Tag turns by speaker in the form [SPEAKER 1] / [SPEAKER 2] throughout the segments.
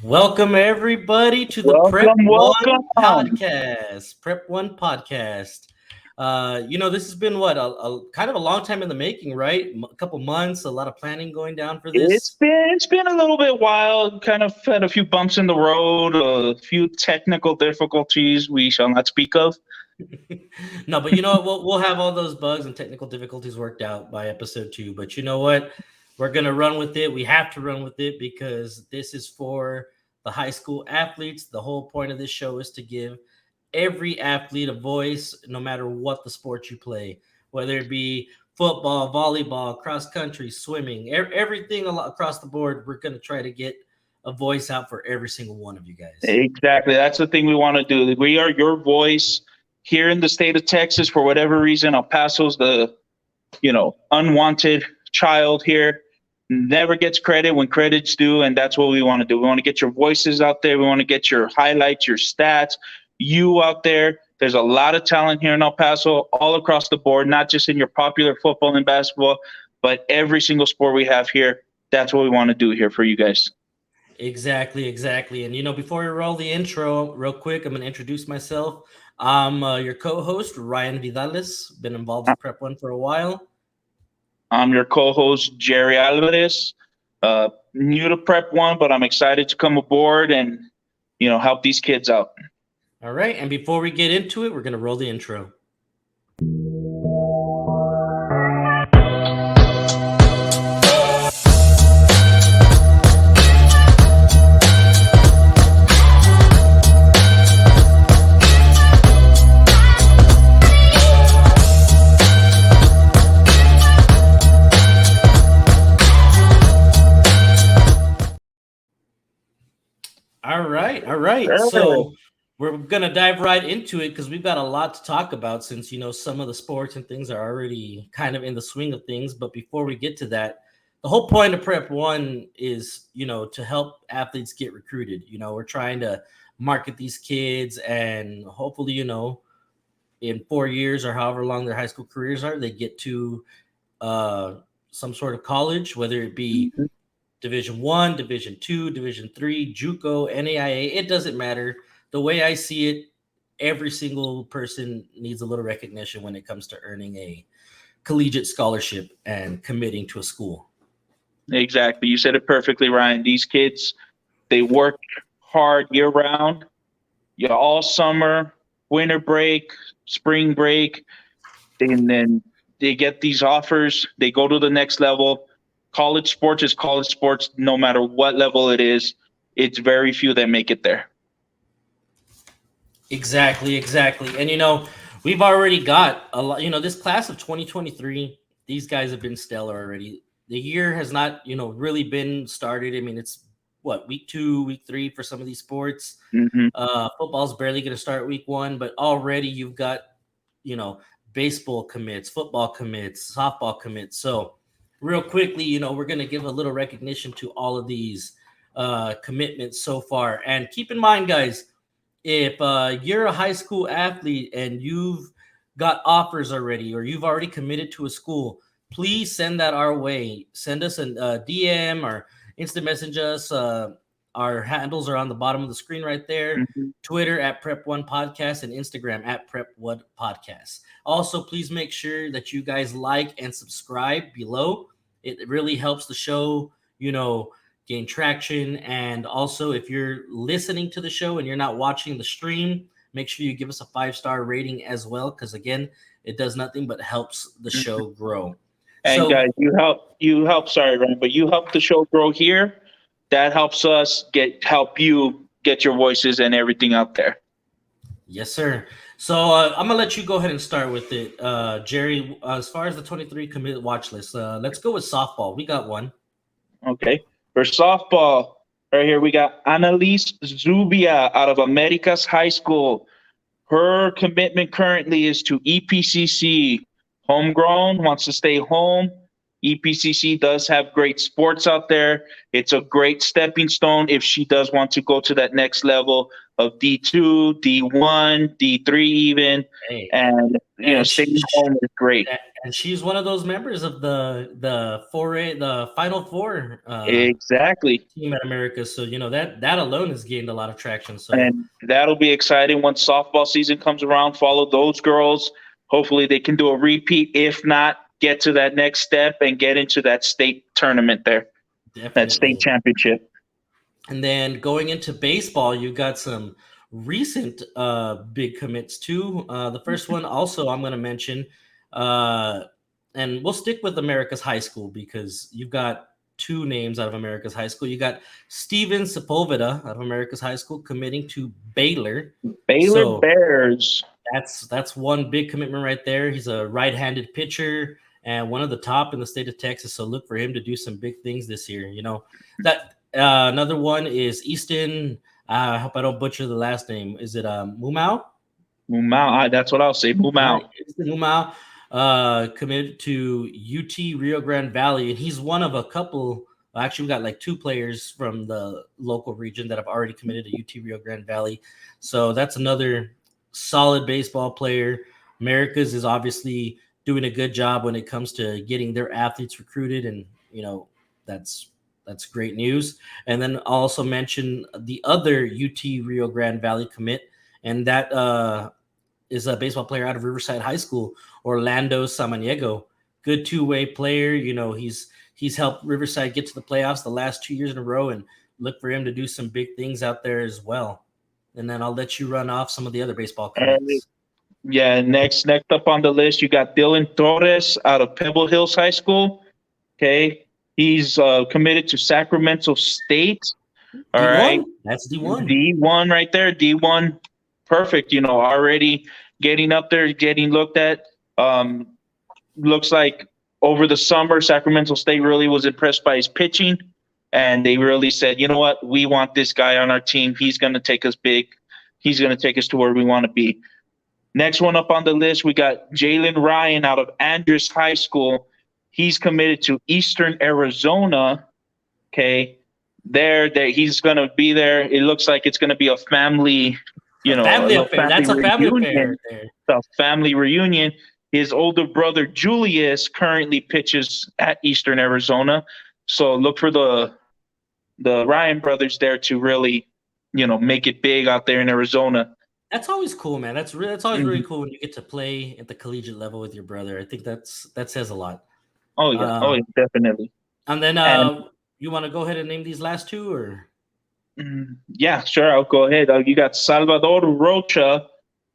[SPEAKER 1] Welcome everybody to the
[SPEAKER 2] Welcome,
[SPEAKER 1] Prep1
[SPEAKER 2] welcome.
[SPEAKER 1] Podcast. Prep1 Podcast. This has been a kind of a long time in the making, right? A couple months, a lot of planning going down for
[SPEAKER 2] It's
[SPEAKER 1] this.
[SPEAKER 2] been it's been a little bit wild. Kind of had a few bumps in the road, a few technical difficulties we shall not speak of.
[SPEAKER 1] No, but you know what? We'll have all those bugs and technical difficulties worked out by episode 2. But you know what? We're gonna run with it. We have to run with it because this is for the high school athletes. The whole point of this show is to give every athlete a voice, no matter what the sport you play, whether it be football, volleyball, cross country, swimming, everything across the board. We're gonna try to get a voice out for every single one of you guys.
[SPEAKER 2] Exactly. That's the thing we want to do. We are your voice here in the state of Texas. For whatever reason, El Paso's the unwanted child here. Never gets credit when credit's due, and that's what we want to do. We want to get your voices out there. We want to get your highlights, your stats, you out there. There's a lot of talent here in El Paso, all across the board, not just in your popular football and basketball, but every single sport we have here. That's what we want to do here for you guys.
[SPEAKER 1] Exactly. And before we roll the intro, real quick, I'm going to introduce myself. I'm your co-host, Ryan Vidales. Been involved with Prep1 for a while.
[SPEAKER 2] I'm your co-host, Jerry Alvarez. New to Prep1, but I'm excited to come aboard and help these kids out.
[SPEAKER 1] All right, and before we get into it, we're going to roll the intro. All right. So we're going to dive right into it because we've got a lot to talk about since, some of the sports and things are already kind of in the swing of things. But before we get to that, the whole point of Prep1 is, to help athletes get recruited. We're trying to market these kids and hopefully, in 4 years or however long their high school careers are, they get to some sort of college, whether it be Division 1, Division 2, Division 3, JUCO, NAIA, it doesn't matter. The way I see it, every single person needs a little recognition when it comes to earning a collegiate scholarship and committing to a school.
[SPEAKER 2] Exactly. You said it perfectly, Ryan. These kids, they work hard year round, all summer, winter break, spring break, and then they get these offers. They go to the next level. College sports is college sports, no matter what level it is. It's very few that make it there.
[SPEAKER 1] Exactly. And, we've already got a lot, this class of 2023, these guys have been stellar already. The year has not, really been started. I mean, it's week 2, week 3 for some of these sports. Football's barely going to start week 1, but already you've got, baseball commits, football commits, softball commits. So real quickly, we're going to give a little recognition to all of these commitments so far. And keep in mind, guys, if you're a high school athlete and you've got offers already or you've already committed to a school, please send that our way. Send us a DM or instant message us. Our handles are on the bottom of the screen right there. Twitter at Prep1 Podcast and Instagram at Prep1 Podcast. Also, please make sure that you guys like and subscribe below. It really helps the show, gain traction. And also, if you're listening to the show and you're not watching the stream, make sure you give us a 5-star rating as well, because again, it does nothing but helps the show grow.
[SPEAKER 2] And guys, you help. Sorry, Ryan, but you help the show grow here. That helps us help you get your voices and everything out there.
[SPEAKER 1] Yes, sir. So I'm gonna let you go ahead and start with it, Jerry. As far as the 23 committed watch list, let's go with softball. We got one.
[SPEAKER 2] Okay. For softball, right here, we got Annalise Zubia out of Americas High School. Her commitment currently is to EPCC. Homegrown, wants to stay home. EPCC does have great sports out there. It's a great stepping stone if she does want to go to that next level of D2, D1, D3 even,
[SPEAKER 1] Hey,
[SPEAKER 2] and
[SPEAKER 1] and
[SPEAKER 2] staying home is great.
[SPEAKER 1] and she's one of those members of the Final Four
[SPEAKER 2] Exactly.
[SPEAKER 1] team at America. So that alone has gained a lot of traction. So
[SPEAKER 2] And that'll be exciting once softball season comes around. Follow those girls. Hopefully they can do a repeat. If not, get to that next step and get into that state tournament there, that state
[SPEAKER 1] definitely.
[SPEAKER 2] championship.
[SPEAKER 1] And then going into baseball, you got some recent big commits too. The first one also I'm going to mention, and we'll stick with America's High School because you've got two names out of America's High School. You got Steven Sepulveda out of America's High School committing to Baylor.
[SPEAKER 2] Baylor
[SPEAKER 1] So
[SPEAKER 2] Bears.
[SPEAKER 1] that's one big commitment right there. He's a right-handed pitcher and one of the top in the state of Texas. So look for him to do some big things this year. That another one is Easton. I hope I don't butcher the last name. Is it Mumau?
[SPEAKER 2] Mumau. That's what I'll say. Mumau.
[SPEAKER 1] Easton Mumau committed to UT Rio Grande Valley, and he's one of a couple. Actually, we got like two players from the local region that have already committed to UT Rio Grande Valley. So that's another solid baseball player. America's is obviously doing a good job when it comes to getting their athletes recruited, and that's great news. And then I'll also mention the other UT Rio Grande Valley commit, and that is a baseball player out of Riverside High School, Orlando Samaniego. Good two-way player. He's helped Riverside get to the playoffs the last 2 years in a row, and look for him to do some big things out there as well. And then I'll let you run off some of the other baseball commits.
[SPEAKER 2] Yeah, next up on the list, you got Dylan Torres out of Pebble Hills High School. Okay. He's committed to Sacramento State. All
[SPEAKER 1] D1?
[SPEAKER 2] right.
[SPEAKER 1] That's D1.
[SPEAKER 2] D1 right there. D1. Perfect. Already getting up there, getting looked at. Looks like over the summer, Sacramento State really was impressed by his pitching. And they really said, you know what? We want this guy on our team. He's going to take us big. He's going to take us to where we want to be. Next one up on the list, we got Jalen Ryan out of Andrews High School. He's committed to Eastern Arizona. Okay. There he's going to be there. It looks like it's going to be a family,
[SPEAKER 1] family affair. That's a family affair right there.
[SPEAKER 2] A family reunion. His older brother, Julius, currently pitches at Eastern Arizona. So look for the Ryan brothers there to really, make it big out there in Arizona.
[SPEAKER 1] That's always cool, man. That's always really cool when you get to play at the collegiate level with your brother. I think that says a lot.
[SPEAKER 2] Oh yeah, definitely.
[SPEAKER 1] And then you want to go ahead and name these last two, or?
[SPEAKER 2] Yeah, sure. I'll go ahead. You got Salvador Rocha,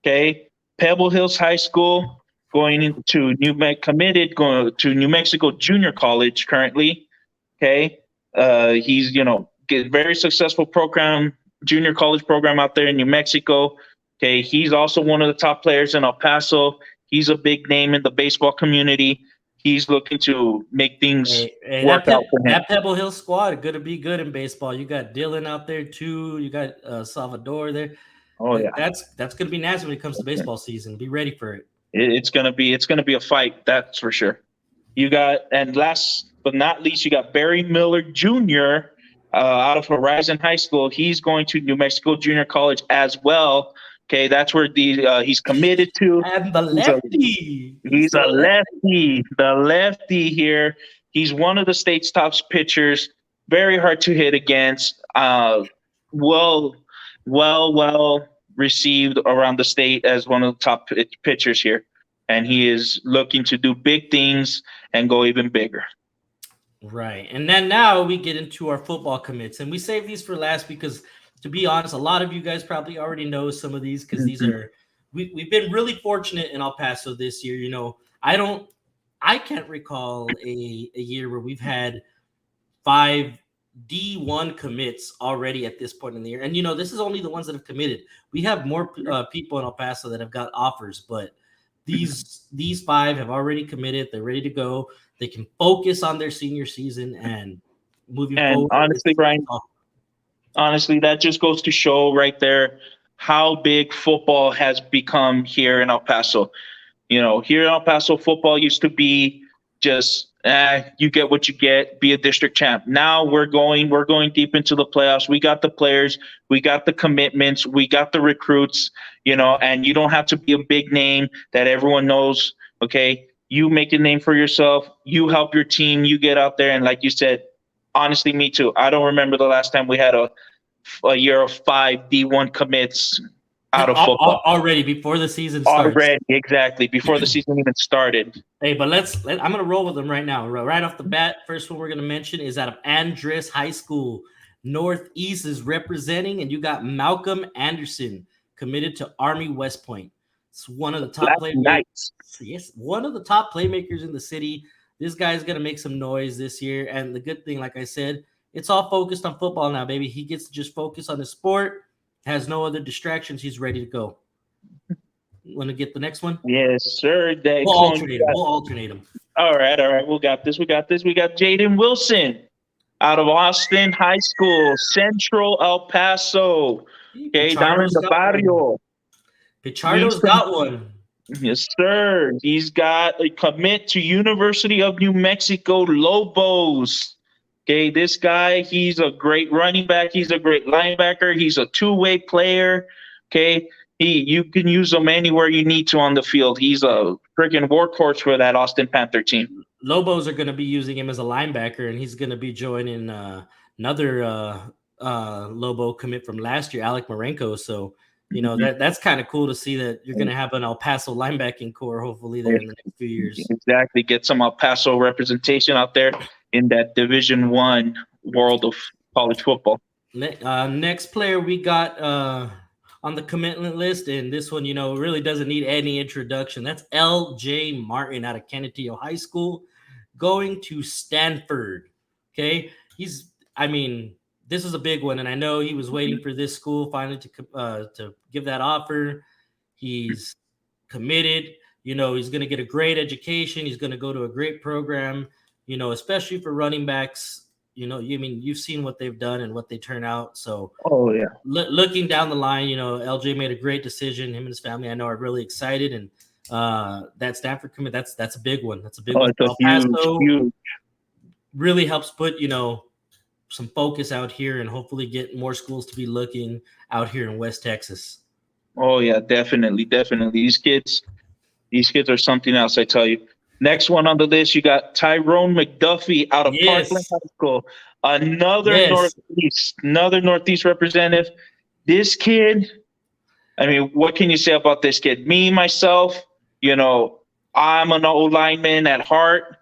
[SPEAKER 2] okay, Pebble Hills High School, going to going to New Mexico Junior College currently. Okay, he's very successful junior college program out there in New Mexico. Okay, he's also one of the top players in El Paso. He's a big name in the baseball community. He's looking to make things work out for him.
[SPEAKER 1] That Pebble Hill squad going to be good in baseball. You got Dylan out there too. You got Salvador there.
[SPEAKER 2] Oh yeah,
[SPEAKER 1] that's going to be nasty when it comes to baseball season. Be ready for it.
[SPEAKER 2] It's gonna be a fight, that's for sure. You got, and last but not least, you got Barry Miller Jr. Out of Horizon High School. He's going to New Mexico Junior College as well. Okay, that's where he's committed to.
[SPEAKER 1] And the lefty.
[SPEAKER 2] He's a lefty. The lefty here. He's one of the state's top pitchers. Very hard to hit against. Well received around the state as one of the top pitchers here. And he is looking to do big things and go even bigger.
[SPEAKER 1] Right. And then now we get into our football commits. And we save these for last because, to be honest, a lot of you guys probably already know some of these because these are we've been really fortunate in El Paso this year. I can't recall a year where we've had 5 D1 commits already at this point in the year. And this is only the ones that have committed. We have more people in El Paso that have got offers, but these 5 have already committed. They're ready to go. They can focus on their senior season and moving forward.
[SPEAKER 2] Honestly, Brian, that just goes to show right there how big football has become here in El Paso. Here in El Paso, football used to be just You get what you get, be a district champ. Now we're going deep into the playoffs. We got the players, we got the commitments, we got the recruits, and you don't have to be a big name that everyone knows. Okay. You make a name for yourself, you help your team, you get out there. And like you said, honestly, me too. I don't remember the last time we had a year of 5 D1 commits out of football.
[SPEAKER 1] Already before the season starts.
[SPEAKER 2] Already, exactly. Before the season even started.
[SPEAKER 1] Hey, but I'm going to roll with them right now. Right off the bat, first one we're going to mention is out of Andress High School. Northeast is representing, and you got Malcolm Anderson committed to Army West Point. It's one of the top playmakers. Yes, one of the top playmakers in the city. This guy's going to make some noise this year. And the good thing, like I said, it's all focused on football now, baby. He gets to just focus on his sport, has no other distractions. He's ready to go. Want to get the next one?
[SPEAKER 2] Yes, sir.
[SPEAKER 1] We'll alternate them.
[SPEAKER 2] All right. We got this. We got Jaden Wilson out of Austin High School, Central El Paso. Okay, down in the barrio.
[SPEAKER 1] Pichardo's got one.
[SPEAKER 2] Yes, sir. He's got a commit to University of New Mexico Lobos. Okay, this guy, he's a great running back. He's a great linebacker. He's a two-way player. Okay, you can use him anywhere you need to on the field. He's a freaking workhorse for that Austin Panther team.
[SPEAKER 1] Lobos are going to be using him as a linebacker, and he's going to be joining another Lobo commit from last year, Alec Marenko. So, that's kind of cool to see that you're going to have an El Paso linebacking core, hopefully, there in the next few years.
[SPEAKER 2] Exactly. Get some El Paso representation out there in that Division I world of college football.
[SPEAKER 1] Next player we got on the commitment list, and this one, really doesn't need any introduction. That's L.J. Martin out of Canutillo High School going to Stanford. Okay. This is a big one, and I know he was waiting for this school finally to give that offer. He's committed. He's going to get a great education. He's going to go to a great program, especially for running backs. You've seen what they've done and what they turn out. So, looking down the line, LJ made a great decision. Him and his family, I know, are really excited. And that Stanford commit, that's a big one. That's a big one.
[SPEAKER 2] It's huge.
[SPEAKER 1] Really helps put, some focus out here and hopefully get more schools to be looking out here in West Texas.
[SPEAKER 2] Oh yeah, definitely. These kids are something else, I tell you. Next one on the list, you got Tyrone McDuffie out of Parkland High School, another Northeast representative. This kid, what can you say about this kid? Me, myself, I'm an old lineman at heart.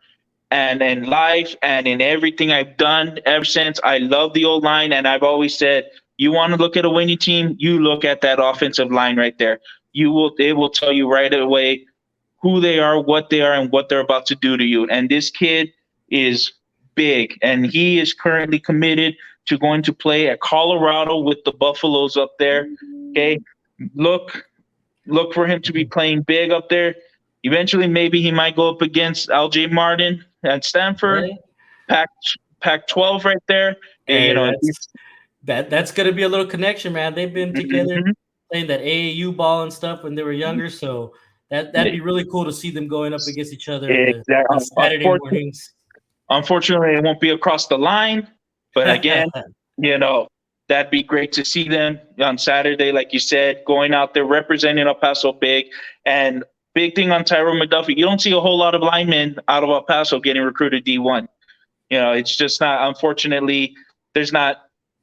[SPEAKER 2] And in life and in everything I've done ever since, I love the old line. And I've always said, you want to look at a winning team, you look at that offensive line right there. They will tell you right away who they are, what they are, and what they're about to do to you. And this kid is big, and he is currently committed to going to play at Colorado with the Buffaloes up there. Okay, look for him to be playing big up there. Eventually, maybe he might go up against L.J. Martin at Stanford, Pac-12 right there. And,
[SPEAKER 1] that's going to be a little connection, man. They've been together playing that AAU ball and stuff when they were younger, so that'd be really cool to see them going up against each other on Saturday mornings.
[SPEAKER 2] Unfortunately, it won't be across the line, but again, that'd be great to see them on Saturday, like you said, going out there representing El Paso big. And big thing on Tyrone McDuffie, you don't see a whole lot of linemen out of El Paso getting recruited D1. It's just not, unfortunately,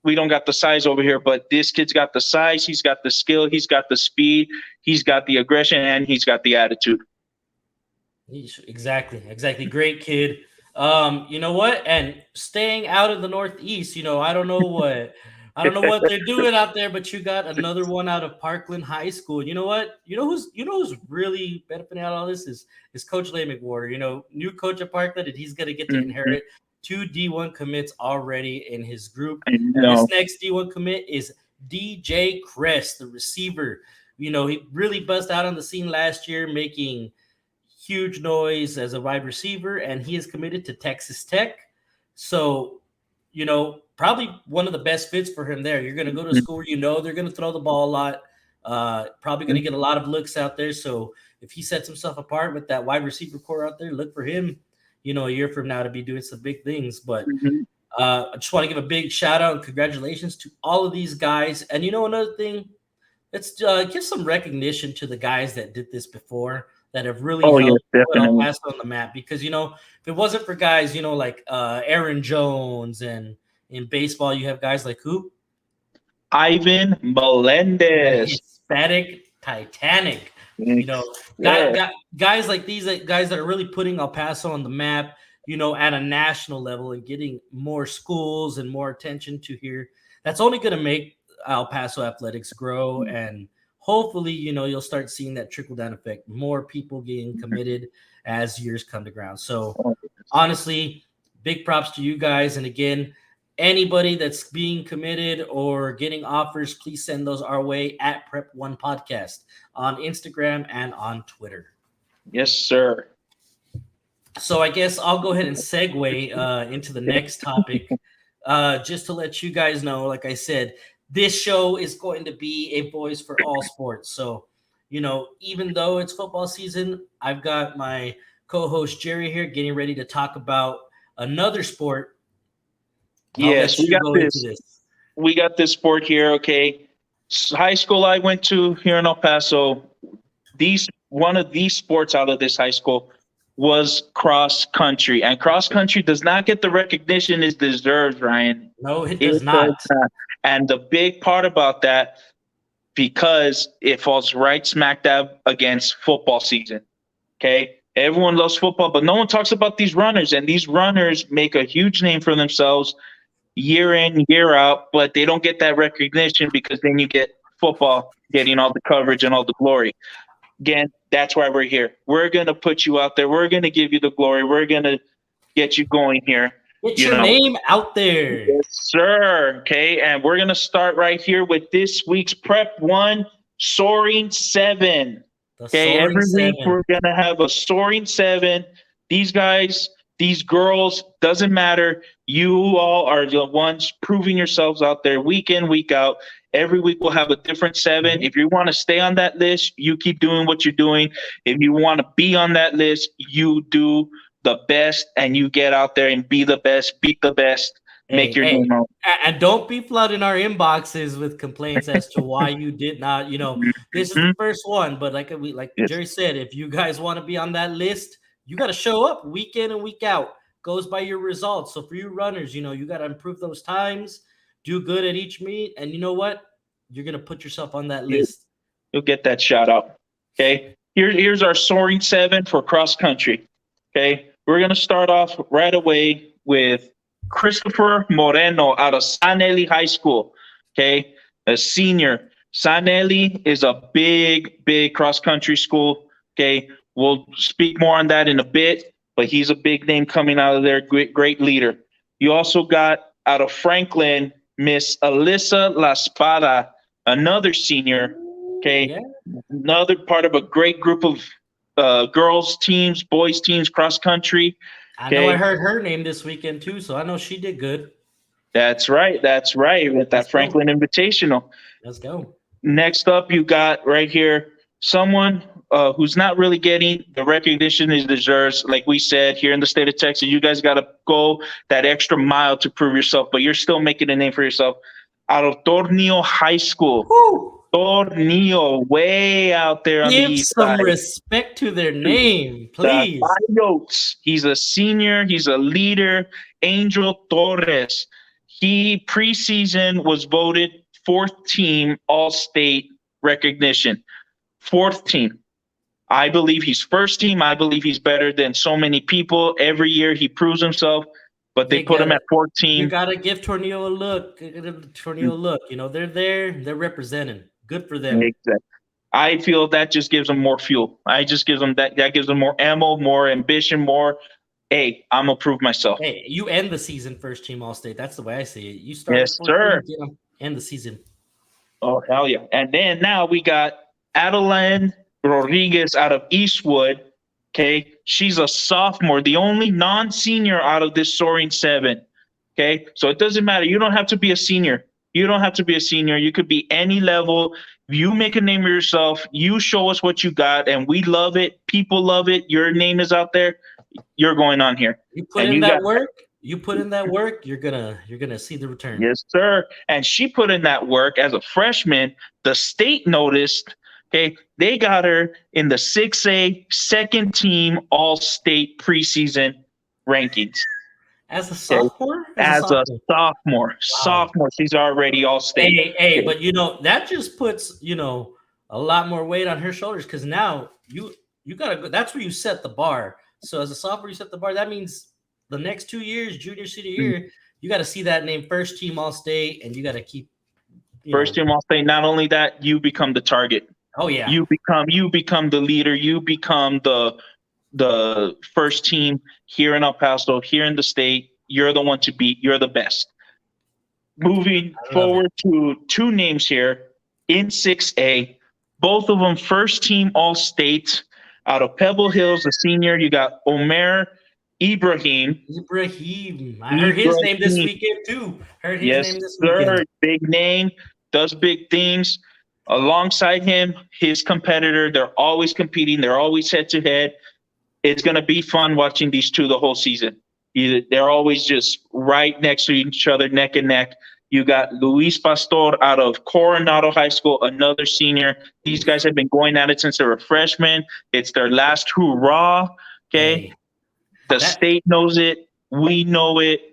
[SPEAKER 2] we don't got the size over here, but this kid's got the size, he's got the skill, he's got the speed, he's got the aggression, and he's got the attitude.
[SPEAKER 1] Exactly. Great kid. You know what? And staying out of the Northeast, I don't know what they're doing out there, but you got another one out of Parkland High School. You know what? Who's really benefiting out of all this is Coach Lay McWhorter. New coach at Parkland, and he's gonna get to inherit 2 D1 commits already in his group. And this next D1 commit is DJ Crest, the receiver. He really buzzed out on the scene last year, making huge noise as a wide receiver, and he is committed to Texas Tech. So, probably one of the best fits for him there. You're going to go to a school where they're going to throw the ball a lot, probably going to get a lot of looks out there. So if he sets himself apart with that wide receiver core out there, look for him, a year from now to be doing some big things. But
[SPEAKER 2] Mhm.
[SPEAKER 1] I just want to give a big shout out and congratulations to all of these guys. And another thing, let's give some recognition to the guys that did this before that have really
[SPEAKER 2] Oh, yes,
[SPEAKER 1] helped put El
[SPEAKER 2] definitely.
[SPEAKER 1] Paso on the map. Because if it wasn't for guys, like Aaron Jones, and in baseball you have guys like who?
[SPEAKER 2] Ivan
[SPEAKER 1] The
[SPEAKER 2] Melendez.
[SPEAKER 1] Hispanic Titanic. You
[SPEAKER 2] Yes,
[SPEAKER 1] know,
[SPEAKER 2] sir.
[SPEAKER 1] guys like these, guys that are really putting El Paso on the map, at a national level and getting more schools and more attention to here. That's only going to make El Paso athletics grow. And hopefully, you'll start seeing that trickle down effect, more people getting committed as years come to ground. So honestly, big props to you guys. And again, anybody that's being committed or getting offers, please send those our way at Prep1 Podcast on Instagram and on Twitter.
[SPEAKER 2] Yes, sir.
[SPEAKER 1] So I guess I'll go ahead and segue into the next topic. Just to let you guys know, like I said, this show is going to be a voice for all sports. So, even though it's football season, I've got my co-host Jerry here getting ready to talk about another sport. I'll
[SPEAKER 2] Yes,
[SPEAKER 1] let you go into this.
[SPEAKER 2] we got this sport here. Okay, high school I went to here in El Paso. One of these sports out of this high school was cross country, and cross country does not get the recognition it deserves, Ryan.
[SPEAKER 1] No, it
[SPEAKER 2] It
[SPEAKER 1] does not.
[SPEAKER 2] And the big part about that, because it falls right smack dab against football season. Okay, everyone loves football, but no one talks about these runners, and these runners make a huge name for themselves year in, year out, but they don't get that recognition because then you get football getting all the coverage and all the glory. Again, that's why we're here. We're going to put you out there. We're going to give you the glory. We're going to get you going here.
[SPEAKER 1] Get your name out there.
[SPEAKER 2] Yes, sir. Okay, and we're going to start right here with this week's Prep1 Soaring 7. Okay, every week we're going to have a Soaring 7. These guys, these girls, doesn't matter. You all are the ones proving yourselves out there week in, week out. Every week we'll have a different 7.
[SPEAKER 1] Mm-hmm.
[SPEAKER 2] If you want to stay on that list, you keep doing what you're doing. If you want to be on that list, you do the best and you get out there and be the best, beat the best, make your name out.
[SPEAKER 1] And don't be flooding our inboxes with complaints as to why you did not, this is the first one. But like Jerry said, if you guys want to be on that list, you got to show up week in and week out. Goes by your results. So for you runners, you got to improve those times, do good at each meet. And you know what? You're going to put yourself on that list.
[SPEAKER 2] You'll get that shout out. Okay. Here's our Soaring 7 for cross country. Okay. We're going to start off right away with Christopher Moreno out of San Eli High School. Okay. A senior. San Eli is a big, big cross country school. Okay. We'll speak more on that in a bit, but he's a big name coming out of there. Great leader. You also got out of Franklin, Miss Alyssa La Espada, another senior. Okay. Yeah. Another part of a great group of girls teams, boys teams, cross country.
[SPEAKER 1] I know I heard her name this weekend too, so I know she did good.
[SPEAKER 2] That's right. That's right. With that Franklin Invitational.
[SPEAKER 1] Let's go.
[SPEAKER 2] Next up, you got right here someone who's not really getting the recognition he deserves. Like we said, here in the state of Texas, you guys got to go that extra mile to prove yourself, but you're still making a name for yourself. Out of Tornillo High School.
[SPEAKER 1] Woo!
[SPEAKER 2] Tornillo, way out there on the east side.
[SPEAKER 1] Give some respect to their name, please.
[SPEAKER 2] He's a senior. He's a leader. Angel Torres. He preseason was voted 4th team All-State recognition. 4th team. I believe he's 1st team. I believe he's better than so many people. Every year he proves himself, but they put him at 4th team.
[SPEAKER 1] You got to give Tornillo a look. They're there. They're representing. Good for them.
[SPEAKER 2] Exactly. I feel that just gives them more fuel. That gives them more ammo, more ambition, more, hey, I'm going to prove myself.
[SPEAKER 1] Hey, you end the season 1st team All-State. That's the way I see it. You start
[SPEAKER 2] yes, sir.
[SPEAKER 1] End the season.
[SPEAKER 2] Oh, hell yeah. And then now we got Adeline Rodriguez out of Eastwood. Okay. She's a sophomore, the only non-senior out of this Soaring 7. Okay. So it doesn't matter. You don't have to be a senior. You could be any level. You make a name of yourself. You show us what you got, and we love it. People love it. Your name is out there. you're going on here.
[SPEAKER 1] You put
[SPEAKER 2] And
[SPEAKER 1] in
[SPEAKER 2] you
[SPEAKER 1] that
[SPEAKER 2] got
[SPEAKER 1] work. You put in that work. You're gonna see the return.
[SPEAKER 2] Yes, sir. And she put in that work as a freshman. The state noticed. Okay, they got her in the 6A second team All State preseason rankings.
[SPEAKER 1] As a
[SPEAKER 2] Okay,
[SPEAKER 1] sophomore?
[SPEAKER 2] as a sophomore,
[SPEAKER 1] Wow.
[SPEAKER 2] she's already All State.
[SPEAKER 1] Hey, but that just puts a lot more weight on her shoulders because now you gotta go. That's where you set the bar. So as a sophomore, you set the bar. That means the next 2 years, junior, senior year, you got to see that name first team All State, and you got to keep
[SPEAKER 2] First team All State. Not only that, you become the target.
[SPEAKER 1] Oh yeah,
[SPEAKER 2] you become the leader. You become the first team here in El Paso, here in the state. You're the one to beat. You're the best. Moving forward to two names here in 6A, both of them first team All State out of Pebble Hills, a senior. You got Omer Ibrahim.
[SPEAKER 1] I heard his name this weekend too. Weekend.
[SPEAKER 2] Big name, does big things. Alongside him, his competitor, they're always competing. They're always head to head. It's going to be fun watching these two the whole season. They're always just right next to each other, neck and neck. You got Luis Pastor out of Coronado High School, another senior. These guys have been going at it since they were freshmen. It's their last hurrah. Okay. The state knows it. We know it.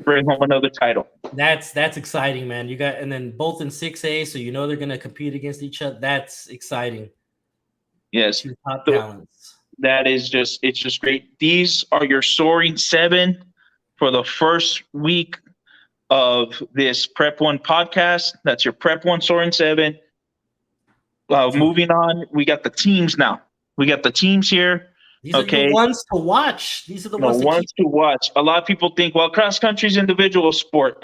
[SPEAKER 2] Bring home another title.
[SPEAKER 1] That's exciting, man. And then both in 6A, so they're going to compete against each other. That's exciting.
[SPEAKER 2] Yes.
[SPEAKER 1] Two top talents.
[SPEAKER 2] It's just great. These are your Soaring 7 for the first week of this Prep1 podcast. That's your Prep1 Soaring 7. Moving on, we got the teams now. We got the teams here.
[SPEAKER 1] These are the ones to watch. These are the ones
[SPEAKER 2] to watch. A lot of people think, well, cross country is individual sport.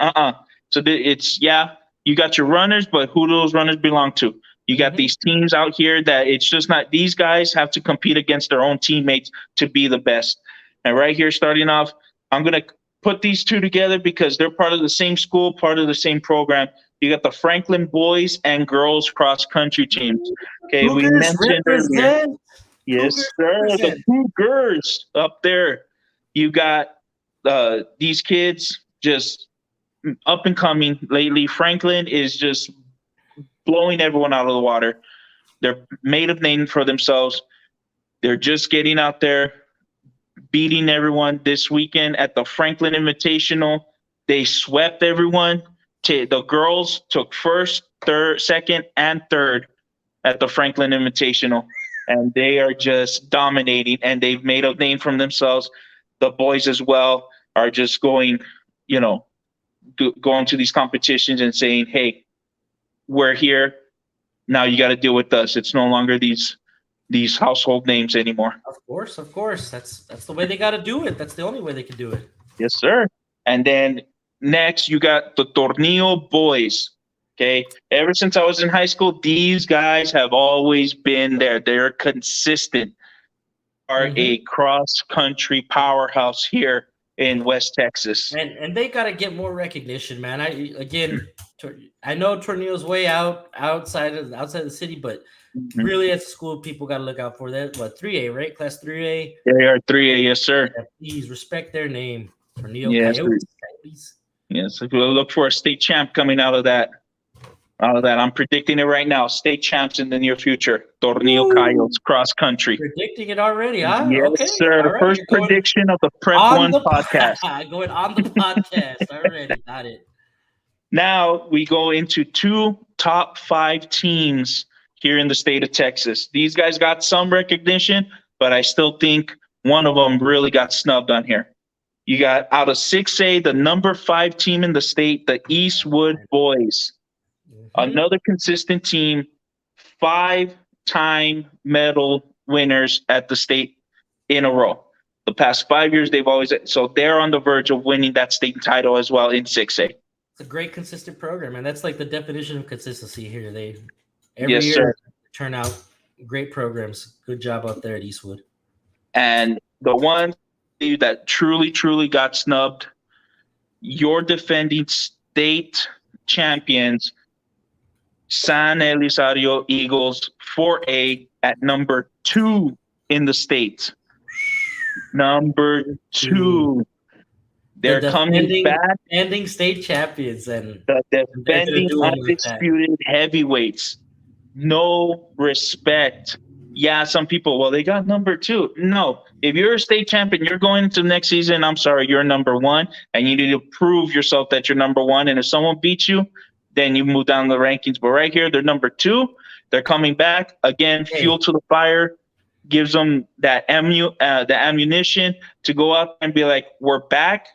[SPEAKER 2] So you got your runners, but who do those runners belong to? You got these teams out here that it's just not. These guys have to compete against their own teammates to be the best. And right here, starting off, I'm gonna put these two together because they're part of the same school, part of the same program. You got the Franklin boys and girls cross country teams. Okay, we mentioned earlier. Yes, sir. The Cougars up there. You got these kids just up and coming lately. Franklin is just blowing everyone out of the water. They're made a name for themselves. They're just getting out there, beating everyone this weekend at the Franklin Invitational. They swept everyone. The girls took first, third, second, and third at the Franklin Invitational. And they are just dominating, and they've made a name for themselves. The boys as well are just going to these competitions and saying, hey, we're here. Now you got to deal with us. It's no longer these household names anymore.
[SPEAKER 1] Of course. That's the way they got to do it. That's the only way they can do it.
[SPEAKER 2] Yes, sir. And then next, you got the Tornillo boys. Okay, ever since I was in high school, these guys have always been there. They're consistent. Are a cross-country powerhouse here in West Texas.
[SPEAKER 1] And they got to get more recognition, man. I know Tornillo's way outside of the city, but really as a school, people got to look out for that. What, 3A, right? Class 3A?
[SPEAKER 2] They are 3A, yes, sir.
[SPEAKER 1] Yeah, please respect their name. Tornillo
[SPEAKER 2] Coyotes. Yes, we'll look for a state champ coming out of that. I'm predicting it right now. State champs in the near future. Tornillo Coyotes cross country.
[SPEAKER 1] Predicting it already, huh?
[SPEAKER 2] Yes,
[SPEAKER 1] okay.
[SPEAKER 2] sir. Right. First prediction of the Prep1 podcast.
[SPEAKER 1] Going on the podcast already. Got it.
[SPEAKER 2] Now we go into two top 5 teams here in the state of Texas. These guys got some recognition, but I still think one of them really got snubbed on here. You got out of 6A, the number 5 team in the state, the Eastwood Boys. Another consistent team, 5-time medal winners at the state in a row. The past 5 years, they're on the verge of winning that state title as well in 6A.
[SPEAKER 1] It's a great consistent program, and that's like the definition of consistency here. Every year turn out great programs. Good job out there at Eastwood.
[SPEAKER 2] And the one that truly got snubbed, your defending state champions, San Elizario Eagles 4A at number 2 in the state. Number two.
[SPEAKER 1] The
[SPEAKER 2] They're coming back.
[SPEAKER 1] defending state champions, and
[SPEAKER 2] The
[SPEAKER 1] they're gonna
[SPEAKER 2] defending
[SPEAKER 1] do them like that.
[SPEAKER 2] undisputed heavyweights. No respect. Yeah, some people, well, they got number two. No, if you're a state champion, you're going into next season. I'm sorry, you're number one, and you need to prove yourself that you're number one. And if someone beats you, then you move down the rankings. But right here, they're number two. They're coming back again.
[SPEAKER 1] Hey.
[SPEAKER 2] Fuel to the fire gives them that the ammunition to go out and be like, "We're back.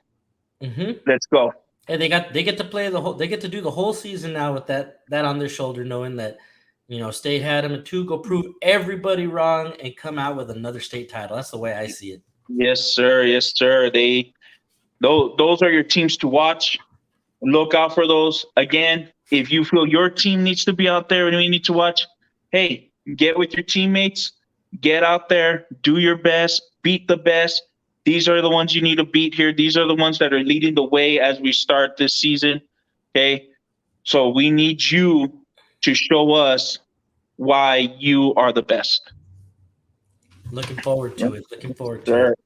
[SPEAKER 2] Let's go."
[SPEAKER 1] And they get to play they get to do the whole season now with that on their shoulder, knowing that state had them at 2, go prove everybody wrong and come out with another state title. That's the way I see it.
[SPEAKER 2] Yes, sir. Yes, sir. Those are your teams to watch. Look out for those. Again, if you feel your team needs to be out there and we need to watch, hey, get with your teammates, get out there, do your best, beat the best. These are the ones you need to beat here. These are the ones that are leading the way as we start this season. Okay. So we need you to show us why you are the best.
[SPEAKER 1] Looking forward to it. Looking forward to it.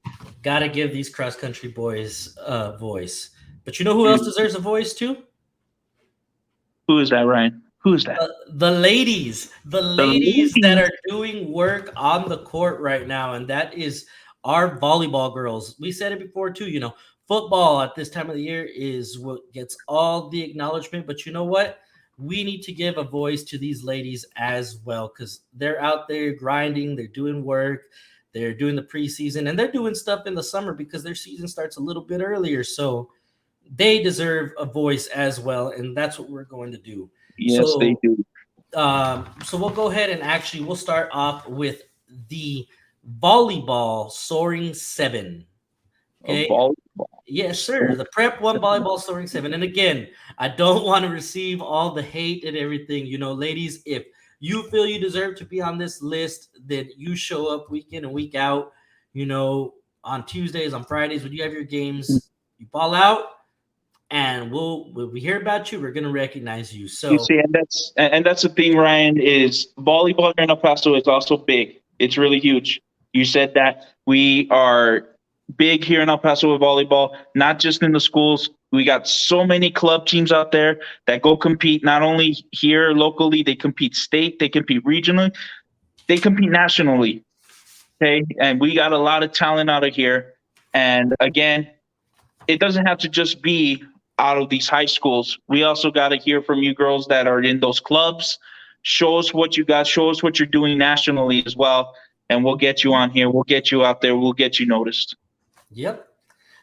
[SPEAKER 1] Got to give these cross-country boys a voice. But you know who else deserves a voice too?
[SPEAKER 2] Who is that, Ryan? Who is that?
[SPEAKER 1] The ladies. The ladies that are doing work on the court right now, and that is our volleyball girls. We said it before too, football at this time of the year is what gets all the acknowledgement. But you know what? We need to give a voice to these ladies as well, because they're out there grinding, they're doing work, they're doing the preseason, and they're doing stuff in the summer because their season starts a little bit earlier. So they deserve a voice as well, and that's what we're going to do.
[SPEAKER 2] Yes, they do.
[SPEAKER 1] So we'll go ahead and we'll start off with the volleyball soaring 7. Okay. Yes, sir. The Prep1 volleyball soaring 7. And again, I don't want to receive all the hate and everything. Ladies, if you feel you deserve to be on this list, then you show up week in and week out. On Tuesdays, on Fridays, when you have your games, you ball out, and when we hear about you, we're gonna recognize you. So
[SPEAKER 2] you see, and that's the thing, Ryan, is volleyball here in El Paso is also big. It's really huge. You said that we are big here in El Paso with volleyball, not just in the schools. We got so many club teams out there that go compete, not only here locally, they compete state, they compete regionally, they compete nationally. Okay. And we got a lot of talent out of here. And again, it doesn't have to just be out of these high schools. We also got to hear from you girls that are in those clubs. Show us what you got, show us what you're doing nationally as well. And we'll get you on here. We'll get you out there. We'll get you noticed.
[SPEAKER 1] Yep.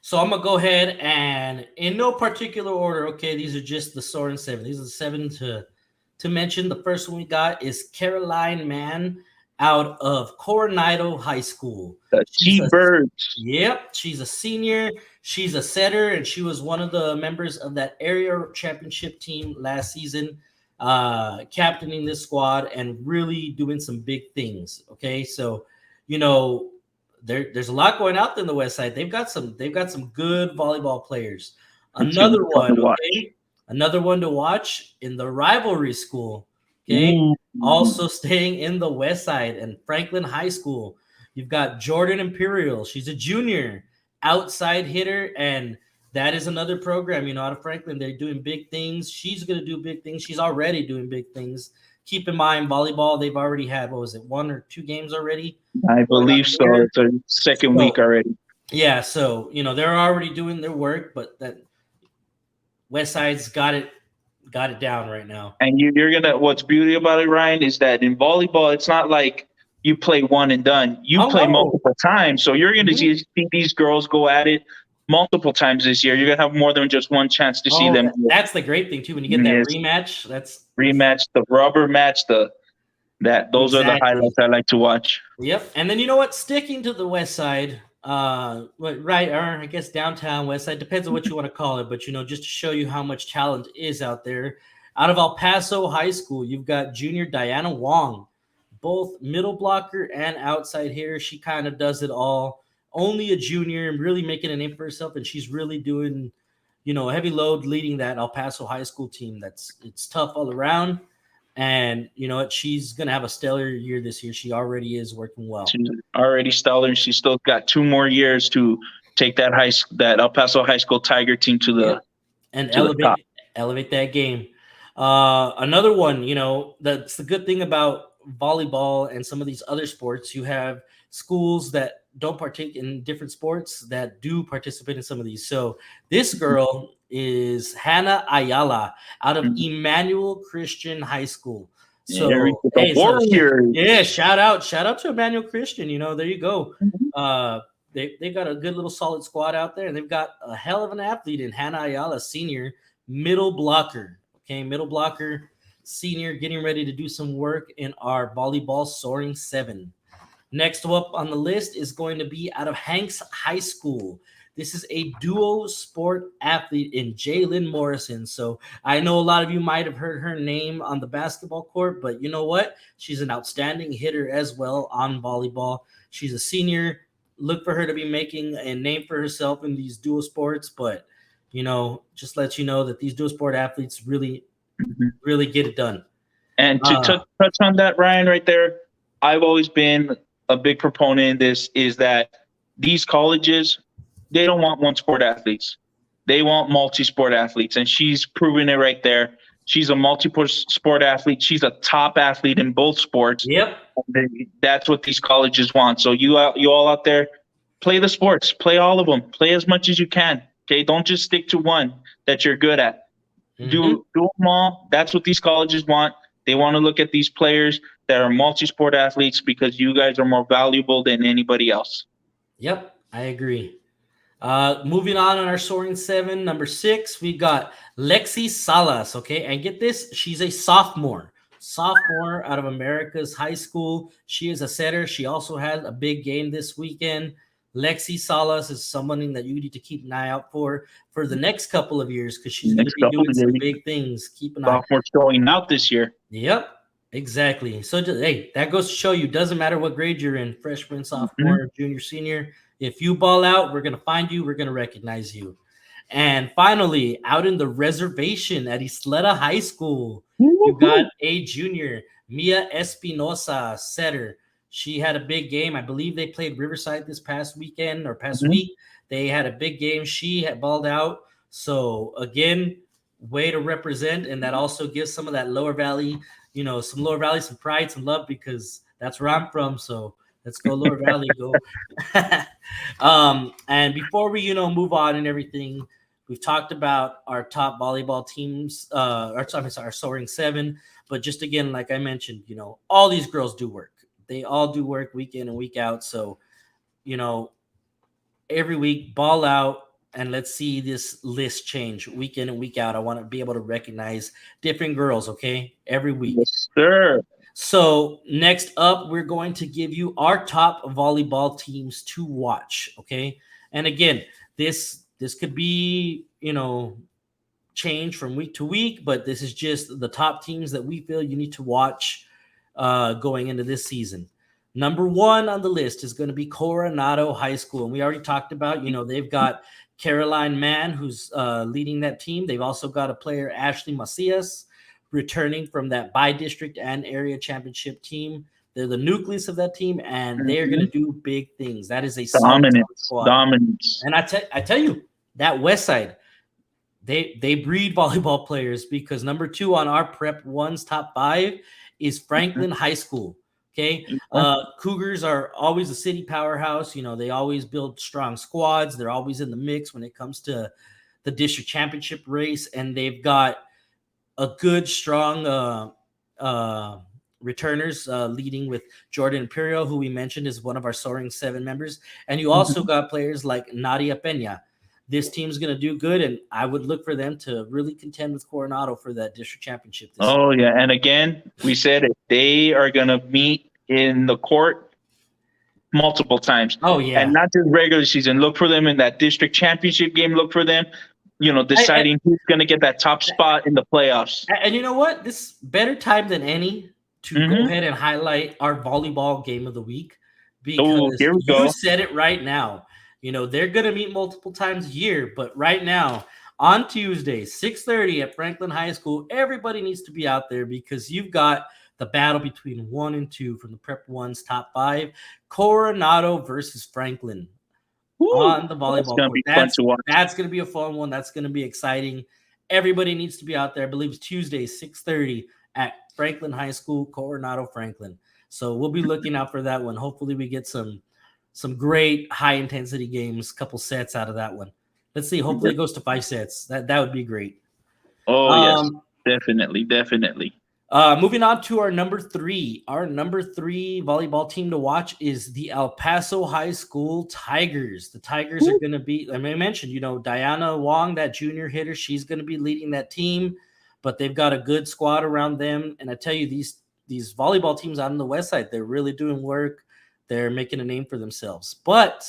[SPEAKER 1] So I'm going to go ahead and in no particular order, okay, these are just the soaring 7. These are the 7 to mention. The first one we got is Caroline Mann out of Coronado High School.
[SPEAKER 2] The T-Birds.
[SPEAKER 1] Yep. She's a senior. She's a setter, and she was one of the members of that area championship team last season, captaining this squad and really doing some big things. Okay. So, there's a lot going out there in the West Side. They've got some good volleyball players. Another one to watch in the rivalry school. Okay. Also staying in the West Side and Franklin High School. You've got Jordan Imperial. She's a junior outside hitter, and that is another program, out of Franklin. They're doing big things. She's going to do big things. She's already doing big things. Keep in mind, volleyball, they've already had, 1 or 2 games already?
[SPEAKER 2] I believe so. It's a second week already.
[SPEAKER 1] Yeah, so, they're already doing their work, but that West Side's got it down right now.
[SPEAKER 2] And what's beauty about it, Ryan, is that in volleyball, it's not like you play one and done. You play multiple times. So you're going to see these girls go at it multiple times this year. You're going to have more than just one chance to see them.
[SPEAKER 1] That's the great thing, too. When you get that rematch,
[SPEAKER 2] the rubber match, those are the highlights I like to watch.
[SPEAKER 1] Yep. And then you know what? Sticking to the West Side, right, or I guess downtown West Side, depends on what you want to call it, but just to show you how much talent is out there. Out of El Paso High School, you've got junior Diana Wong, both middle blocker and outside hitter. She kind of does it all. Only a junior and really making a name for herself, and she's really doing, a heavy load leading that El Paso High School team. It's tough all around. And you know what? She's going to have a stellar year this year. She already is working well.
[SPEAKER 2] She's already stellar. She's still got 2 more years to take that El Paso High School Tiger team to the
[SPEAKER 1] and
[SPEAKER 2] to the top.
[SPEAKER 1] elevate that game. Another one, you know, that's the good thing about volleyball and some of these other sports. You have schools that don't partake in different sports that do participate in some of these. So this girl is Hannah Ayala out of Emmanuel Christian High School. So, shout out to Emmanuel Christian. You know, there you go. They got a good little solid squad out there, and they've got a hell of an athlete in Hannah Ayala, senior, middle blocker. Okay, middle blocker, senior, getting ready to do some work in our volleyball soaring 7. Next up on the list is going to be out of Hanks High School. This is a duo sport athlete in Jalen Morrison. So I know a lot of you might have heard her name on the basketball court, but you know what? She's an outstanding hitter as well on volleyball. She's a senior. Look for her to be making a name for herself in these dual sports, but you know, just let you know that these dual sport athletes really get it done.
[SPEAKER 2] And to touch on that, Ryan, right there, I've always been a big proponent in this, is that these colleges, they don't want one sport athletes. They want multi-sport athletes, and she's proven it right there. She's a multi-sport athlete. She's a top athlete in both sports.
[SPEAKER 1] Yep.
[SPEAKER 2] That's what these colleges want. So you all out there, play the sports. Play all of them. Play as much as you can. Okay, don't just stick to one that you're good at. Do them all. That's what these colleges want. They want to look at these players that are multi-sport athletes because you guys are more valuable than anybody else.
[SPEAKER 1] Yep, I agree. Moving on our soaring 7, number 6, we got Lexi Salas. Okay, and get this, she's a sophomore out of America's High School. She is a setter. She also had a big game this weekend. Lexi Salas is someone that you need to keep an eye out for the next couple of years, because she's going to be doing some big things. Keep an eye.
[SPEAKER 2] Sophomore showing out this year.
[SPEAKER 1] Yep, exactly. So, hey, that goes to show you, doesn't matter what grade you're in, freshman, sophomore, junior, senior. If you ball out, we're going to find you. We're going to recognize you. And finally, out in the reservation at Isleta High School, you got a junior, Mia Espinosa, setter. She had a big game. I believe they played Riverside this past weekend or past week. They had a big game. She had balled out. So, again, way to represent. And that also gives some of that Lower Valley, you know, some Lower Valley, some pride, some love, because that's where I'm from. So let's go Lower Valley, go. And before we, you know, move on and everything, we've talked about our top volleyball teams, our soaring 7. But just again, like I mentioned, you know, all these girls do work. They all do work week in and week out. So, you know, every week, ball out, and let's see this list change week in and week out. I want to be able to recognize different girls, okay, every week.
[SPEAKER 2] Yes, sir.
[SPEAKER 1] So next up, we're going to give you our top volleyball teams to watch, okay? And again, this could be, you know, change from week to week, but this is just the top teams that we feel you need to watch going into this season. Number 1 on the list is going to be Coronado High School. And we already talked about, you know, they've got Caroline Mann, who's leading that team. They've also got a player, Ashley Macias, returning from that bi-district and area championship team. They're the nucleus of that team, and they're going to do big things. That is a dominance. And I tell you, that West Side, they breed volleyball players, because number 2 on our Prep1's top 5 is Franklin High School. Okay. Cougars are always a city powerhouse. You know, they always build strong squads. They're always in the mix when it comes to the district championship race. And they've got a good, strong returners leading with Jordan Imperial, who we mentioned is one of our soaring 7 members. And you also got players like Nadia Pena. This team's going to do good, and I would look for them to really contend with Coronado for that district championship this year.
[SPEAKER 2] Yeah. And again, we said it, they are going to meet in the court multiple times.
[SPEAKER 1] Oh, yeah.
[SPEAKER 2] And not just regular season. Look for them in that district championship game. Look for them, you know, deciding who's going to get that top spot in the playoffs.
[SPEAKER 1] And you know what? This better time than any to go ahead and highlight our volleyball game of the week, because
[SPEAKER 2] here we go.
[SPEAKER 1] You said it right now. You know, they're going to meet multiple times a year, but right now, on Tuesday, 6:30 at Franklin High School. Everybody needs to be out there because you've got the battle between 1 and 2 from the Prep 1's top 5, Coronado versus Franklin.
[SPEAKER 2] Woo,
[SPEAKER 1] on the
[SPEAKER 2] that's
[SPEAKER 1] volleyball
[SPEAKER 2] gonna
[SPEAKER 1] court.
[SPEAKER 2] be fun to watch.
[SPEAKER 1] That's going to be a fun one. That's going to be exciting. Everybody needs to be out there. I believe it's Tuesday, 6:30 at Franklin High School, Coronado, Franklin. So we'll be looking out for that one. Hopefully we get some great high intensity games, couple sets out of that one. Let's see. Hopefully it goes to 5 sets. That would be great.
[SPEAKER 2] Oh, yes. Definitely.
[SPEAKER 1] Moving on to our number 3. Our number 3 volleyball team to watch is the El Paso High School Tigers. The Tigers are going to be, I mentioned, Diana Wong, that junior hitter, she's going to be leading that team, but they've got a good squad around them. And I tell you, these volleyball teams out on the west side, they're really doing work. They're making a name for themselves. But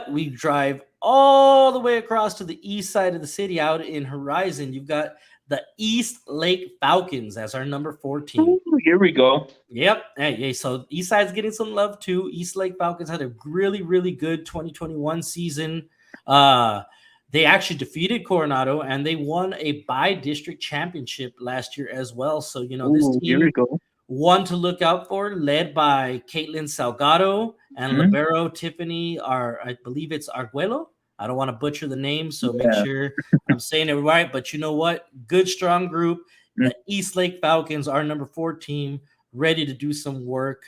[SPEAKER 1] we drive all the way across to the east side of the city out in Horizon. You've got the East Lake Falcons as our number 4 team.
[SPEAKER 2] Ooh, here we go.
[SPEAKER 1] Yep. Hey, so East Side's getting some love too. East Lake Falcons had a really, really good 2021 season. They actually defeated Coronado and they won a by-district championship last year as well. So, this team,
[SPEAKER 2] here we go.
[SPEAKER 1] One to look out for, led by Caitlin Salgado and libero Tiffany, I believe it's Arguello. I don't want to butcher the name, so make sure I'm saying it right. But you know what? Good, strong group. The East Lake Falcons, our number 4 team, ready to do some work.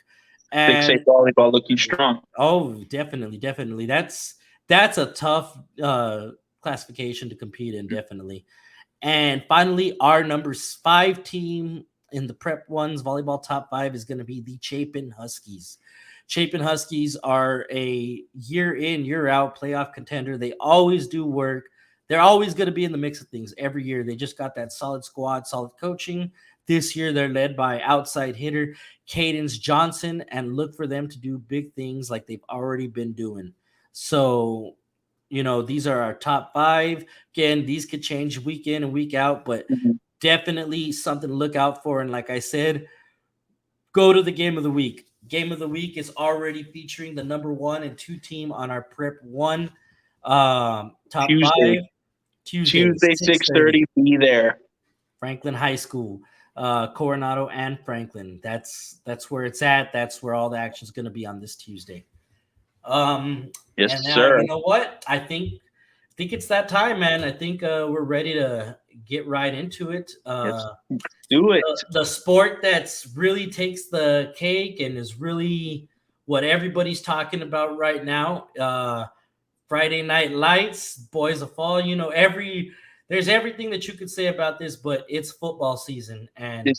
[SPEAKER 2] And Big State volleyball looking strong.
[SPEAKER 1] Oh, definitely. That's a tough classification to compete in, definitely. And finally, our number 5 team in the Prep 1's volleyball top 5 is going to be the Chapin Huskies. Chapin Huskies are a year in, year out playoff contender. They always do work. They're always going to be in the mix of things every year. They just got that solid squad, solid coaching. This year, they're led by outside hitter Cadence Johnson, and look for them to do big things like they've already been doing. So, these are our top 5. Again, these could change week in and week out, but definitely something to look out for. And like I said, go to the game of the week. Game of the week is already featuring the number 1 and 2 team on our Prep 1 top 5. Tuesday
[SPEAKER 2] 6:30. Be there.
[SPEAKER 1] Franklin High School, Coronado and Franklin. That's where it's at. That's where all the action is going to be on this Tuesday.
[SPEAKER 2] Yes, sir.
[SPEAKER 1] You know what? I think it's that time, man. I think we're ready to get right into it.
[SPEAKER 2] Do it.
[SPEAKER 1] The sport that's really takes the cake and is really what everybody's talking about right now. Friday Night Lights, Boys of Fall. There's everything that you could say about this, but it's football season, and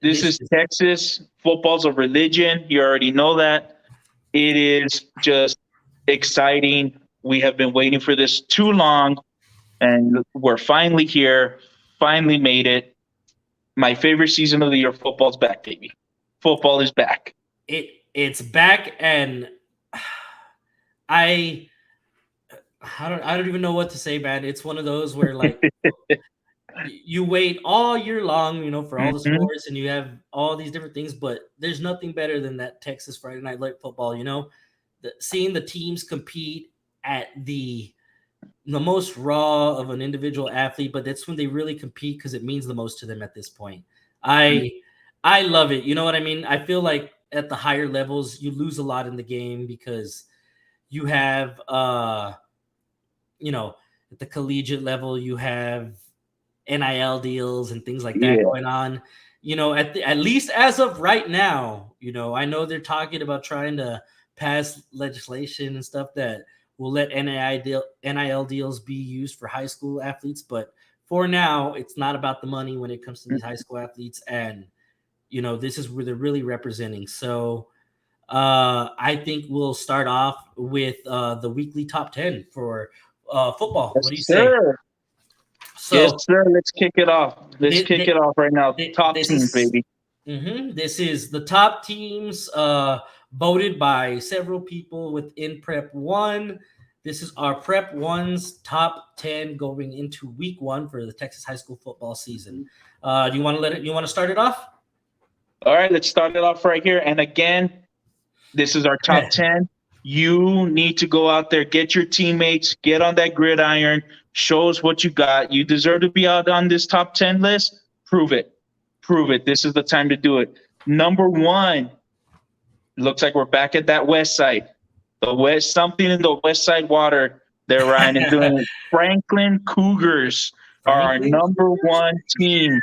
[SPEAKER 2] this is Texas. Football's a religion. You already know that. It is just exciting. We have been waiting for this too long, and we're finally here. Finally made it. My favorite season of the year, football's back, baby. Football is back.
[SPEAKER 1] It's back, and I don't even know what to say, man. It's one of those where like you wait all year long, for all the sports, and you have all these different things, but there's nothing better than that Texas Friday Night Light football. Seeing the teams compete at the most raw of an individual athlete, but that's when they really compete because it means the most to them at this point. I love it. You know what I mean? I feel like at the higher levels, you lose a lot in the game because you have, at the collegiate level, you have NIL deals and things like that going on. At least as of right now, I know they're talking about trying to pass legislation and stuff that will let NIL deals be used for high school athletes. But for now, it's not about the money when it comes to these high school athletes. And, this is where they're really representing. So I think we'll start off with the weekly top 10 for football.
[SPEAKER 2] Yes,
[SPEAKER 1] what do you say?
[SPEAKER 2] So, yes, sir. Let's kick it off. Let's kick it off right now. Top teams, baby.
[SPEAKER 1] This is the top teams voted by several people within Prep 1. This is our Prep 1's top 10 going into week 1 for the Texas high school football season. Do you want to start it off?
[SPEAKER 2] All right, let's start it off right here. And again, this is our top 10. You need to go out there, get your teammates, get on that gridiron, show us what you got. You deserve to be out on this top 10 list. Prove it. Prove it. This is the time to do it. Number one, looks like we're back at that west side. Something in the west side water there, Ryan, is doing it. Franklin Cougars are our number one team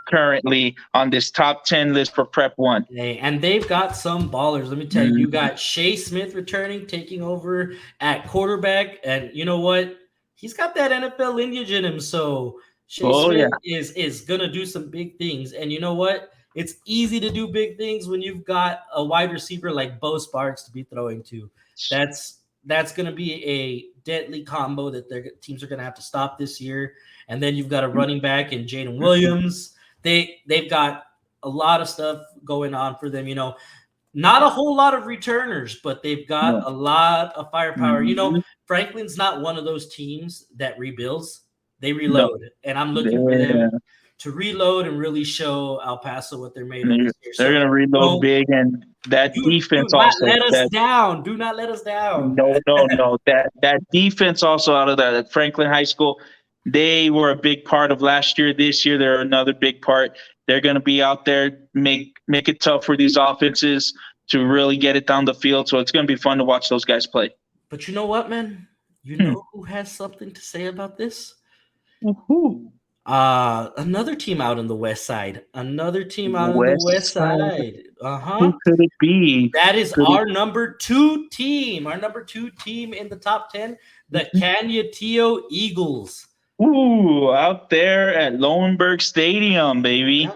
[SPEAKER 2] currently on this top 10 list for Prep 1.
[SPEAKER 1] Hey, and they've got some ballers. Let me tell you, you got Shea Smith returning, taking over at quarterback. And you know what? He's got that NFL lineage in him. So Shea Smith is going to do some big things. And you know what? It's easy to do big things when you've got a wide receiver like Bo Sparks to be throwing to. That's going to be a deadly combo that their teams are going to have to stop this year. And then you've got a running back in Jaden Williams. They've got a lot of stuff going on for them. You know, not a whole lot of returners, but they've got a lot of firepower. You know, Franklin's not one of those teams that rebuilds. They reload. And I'm looking for them to reload and really show El Paso what they're made of this year.
[SPEAKER 2] They're going to reload big, and that defense also.
[SPEAKER 1] Do not let us down. Do not let us down.
[SPEAKER 2] No. That defense also out of that Franklin High School, they were a big part of last year. This year, they're another big part. They're going to be out there, make it tough for these offenses to really get it down the field. So it's going to be fun to watch those guys play.
[SPEAKER 1] But you know what, man? You know who has something to say about this?
[SPEAKER 2] Who?
[SPEAKER 1] Another team out on the west side. Another team out on the west side.
[SPEAKER 2] Who could it be?
[SPEAKER 1] That is our number 2 team. Our number 2 team in the top 10, the Cañetillo Eagles.
[SPEAKER 2] Ooh, out there at Lowenberg Stadium, baby.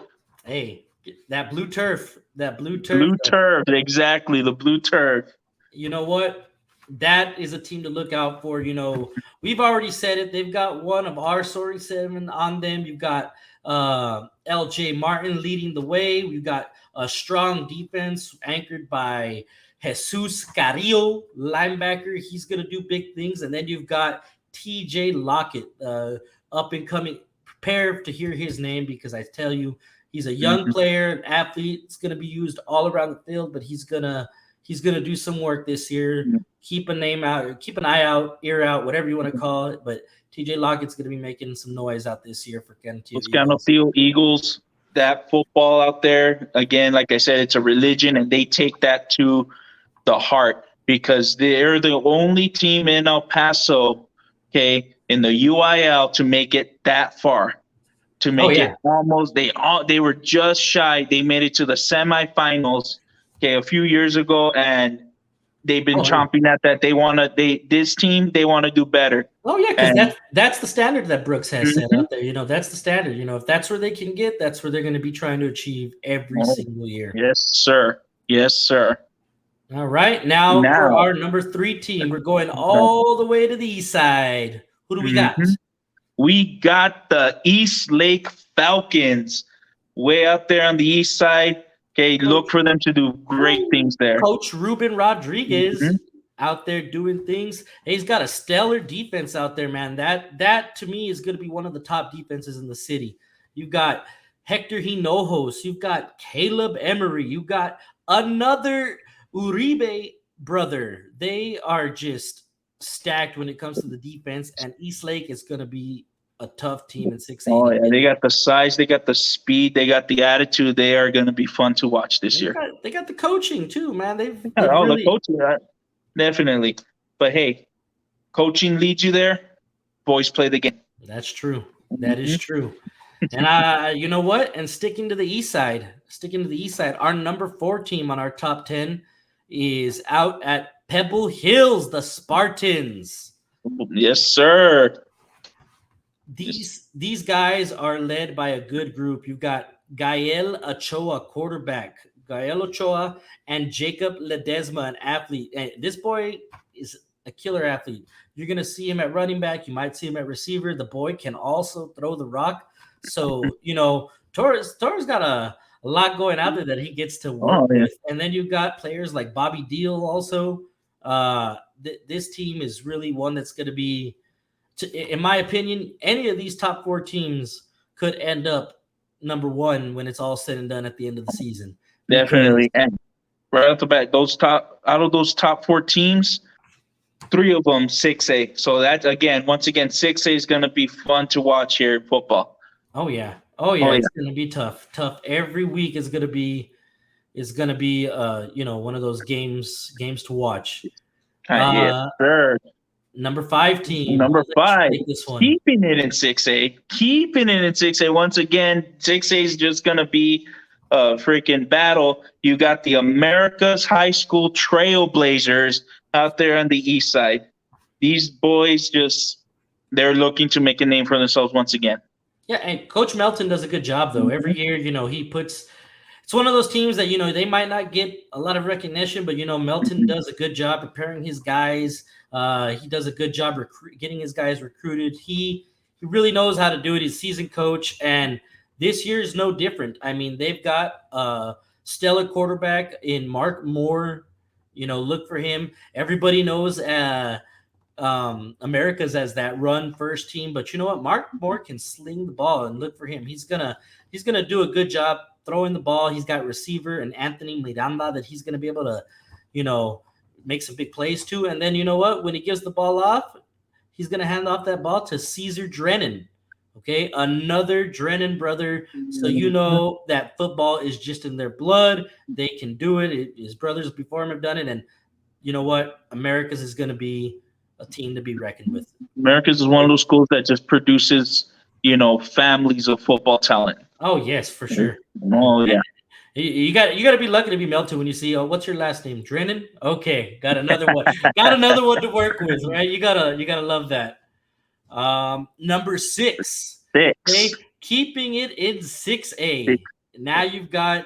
[SPEAKER 1] Hey, that blue turf.
[SPEAKER 2] Blue turf, exactly, the blue turf.
[SPEAKER 1] You know what? That is a team to look out for. You know, we've already said it. They've got one of our soaring 7 on them. You've got LJ Martin leading the way. We've got a strong defense anchored by Jesus Carrillo, linebacker. He's going to do big things. And then you've got TJ Lockett, up and coming. Prepare to hear his name, because I tell you, he's a young player, an athlete. It's going to be used all around the field, but he's gonna do some work this year. Keep an eye out, ear out, whatever you want to call it. But TJ Lockett's going to be making some noise out this year for
[SPEAKER 2] Cañetillo Eagles. That football out there, again, like I said, it's a religion, and they take that to the heart, because they're the only team in El Paso, in the UIL to make it that far. To make it almost, they were just shy. They made it to the semifinals, a few years ago, and they've been chomping at that. They want to do better.
[SPEAKER 1] Oh yeah, because that's the standard that Brooks has set out there. You know, that's the standard. You know, if that's where they can get, that's where they're going to be trying to achieve every single year.
[SPEAKER 2] Yes, sir.
[SPEAKER 1] All right, now for our number 3 team, we're going all the way to the east side. Who do we got?
[SPEAKER 2] We got the East Lake Falcons way out there on the east side. Look for them to do great things there.
[SPEAKER 1] Coach Ruben Rodriguez out there doing things. He's got a stellar defense out there, man. That to me is going to be one of the top defenses in the city. You've got Hector Hinojos. You've got Caleb Emery. You've got another Uribe brother. They are just stacked when it comes to the defense, and East Lake is going to be a tough team in 6A.
[SPEAKER 2] Oh yeah, they got the size, they got the speed, they got the attitude. They are going to be fun to watch this year.
[SPEAKER 1] They got the coaching too, man.
[SPEAKER 2] The coaching, definitely. But hey, coaching leads you there. Boys play the game.
[SPEAKER 1] That's true. That is true. And you know what? And sticking to the east side, our number 4 team on our top 10 is out at Pebble Hills, the Spartans.
[SPEAKER 2] Yes, sir.
[SPEAKER 1] These guys are led by a good group. You've got Gael Ochoa, quarterback, and Jacob Ledesma, an athlete. And this boy is a killer athlete. You're going to see him at running back. You might see him at receiver. The boy can also throw the rock. So, you know, Torres got a lot going out there that he gets to work with. And then you've got players like Bobby Deal also. This team is really one that's going to be, in my opinion, any of these top 4 teams could end up number 1 when it's all said and done at the end of the season.
[SPEAKER 2] Definitely. right off the bat. Out of those top 4 teams, 3 of them 6A. So that once again, 6A is going to be fun to watch here in football.
[SPEAKER 1] Oh yeah,
[SPEAKER 2] Oh,
[SPEAKER 1] it's going to be tough. Every week is going to be one of those games to watch.
[SPEAKER 2] Yes, sir.
[SPEAKER 1] Number 5 team.
[SPEAKER 2] Number 5,
[SPEAKER 1] this one.
[SPEAKER 2] keeping it in 6A. Once again, 6A is just going to be a freaking battle. You got the America's High School Trailblazers out there on the east side. These boys they're looking to make a name for themselves once again.
[SPEAKER 1] Yeah, and Coach Melton does a good job, though. Every year, it's one of those teams that, they might not get a lot of recognition, but, Melton does a good job preparing his guys. He does a good job getting his guys recruited. He really knows how to do it. He's a seasoned coach, and this year is no different. I mean, they've got a stellar quarterback in Mark Moore. Look for him. Everybody knows America's as that run first team, but you know what? Mark Moore can sling the ball, and look for him. He's gonna do a good job throwing the ball. He's got receiver and Anthony Miranda that he's gonna be able to, make some big plays to. And then you know what? When he gives the ball off, he's gonna hand off that ball to Caesar Drennan. Okay, another Drennan brother. So you know that football is just in their blood. They can do it. His brothers before him have done it, and you know what? America's is gonna be a team to be reckoned with.
[SPEAKER 2] America's is one of those schools that just produces, families of football talent.
[SPEAKER 1] Oh yes, for sure.
[SPEAKER 2] Oh yeah.
[SPEAKER 1] You got to be lucky to be Melton when you see, what's your last name? Drennan? Okay, got another one. Got another one to work with, right? You gotta love that. Number 6. Okay, keeping it in 6A. Now you've got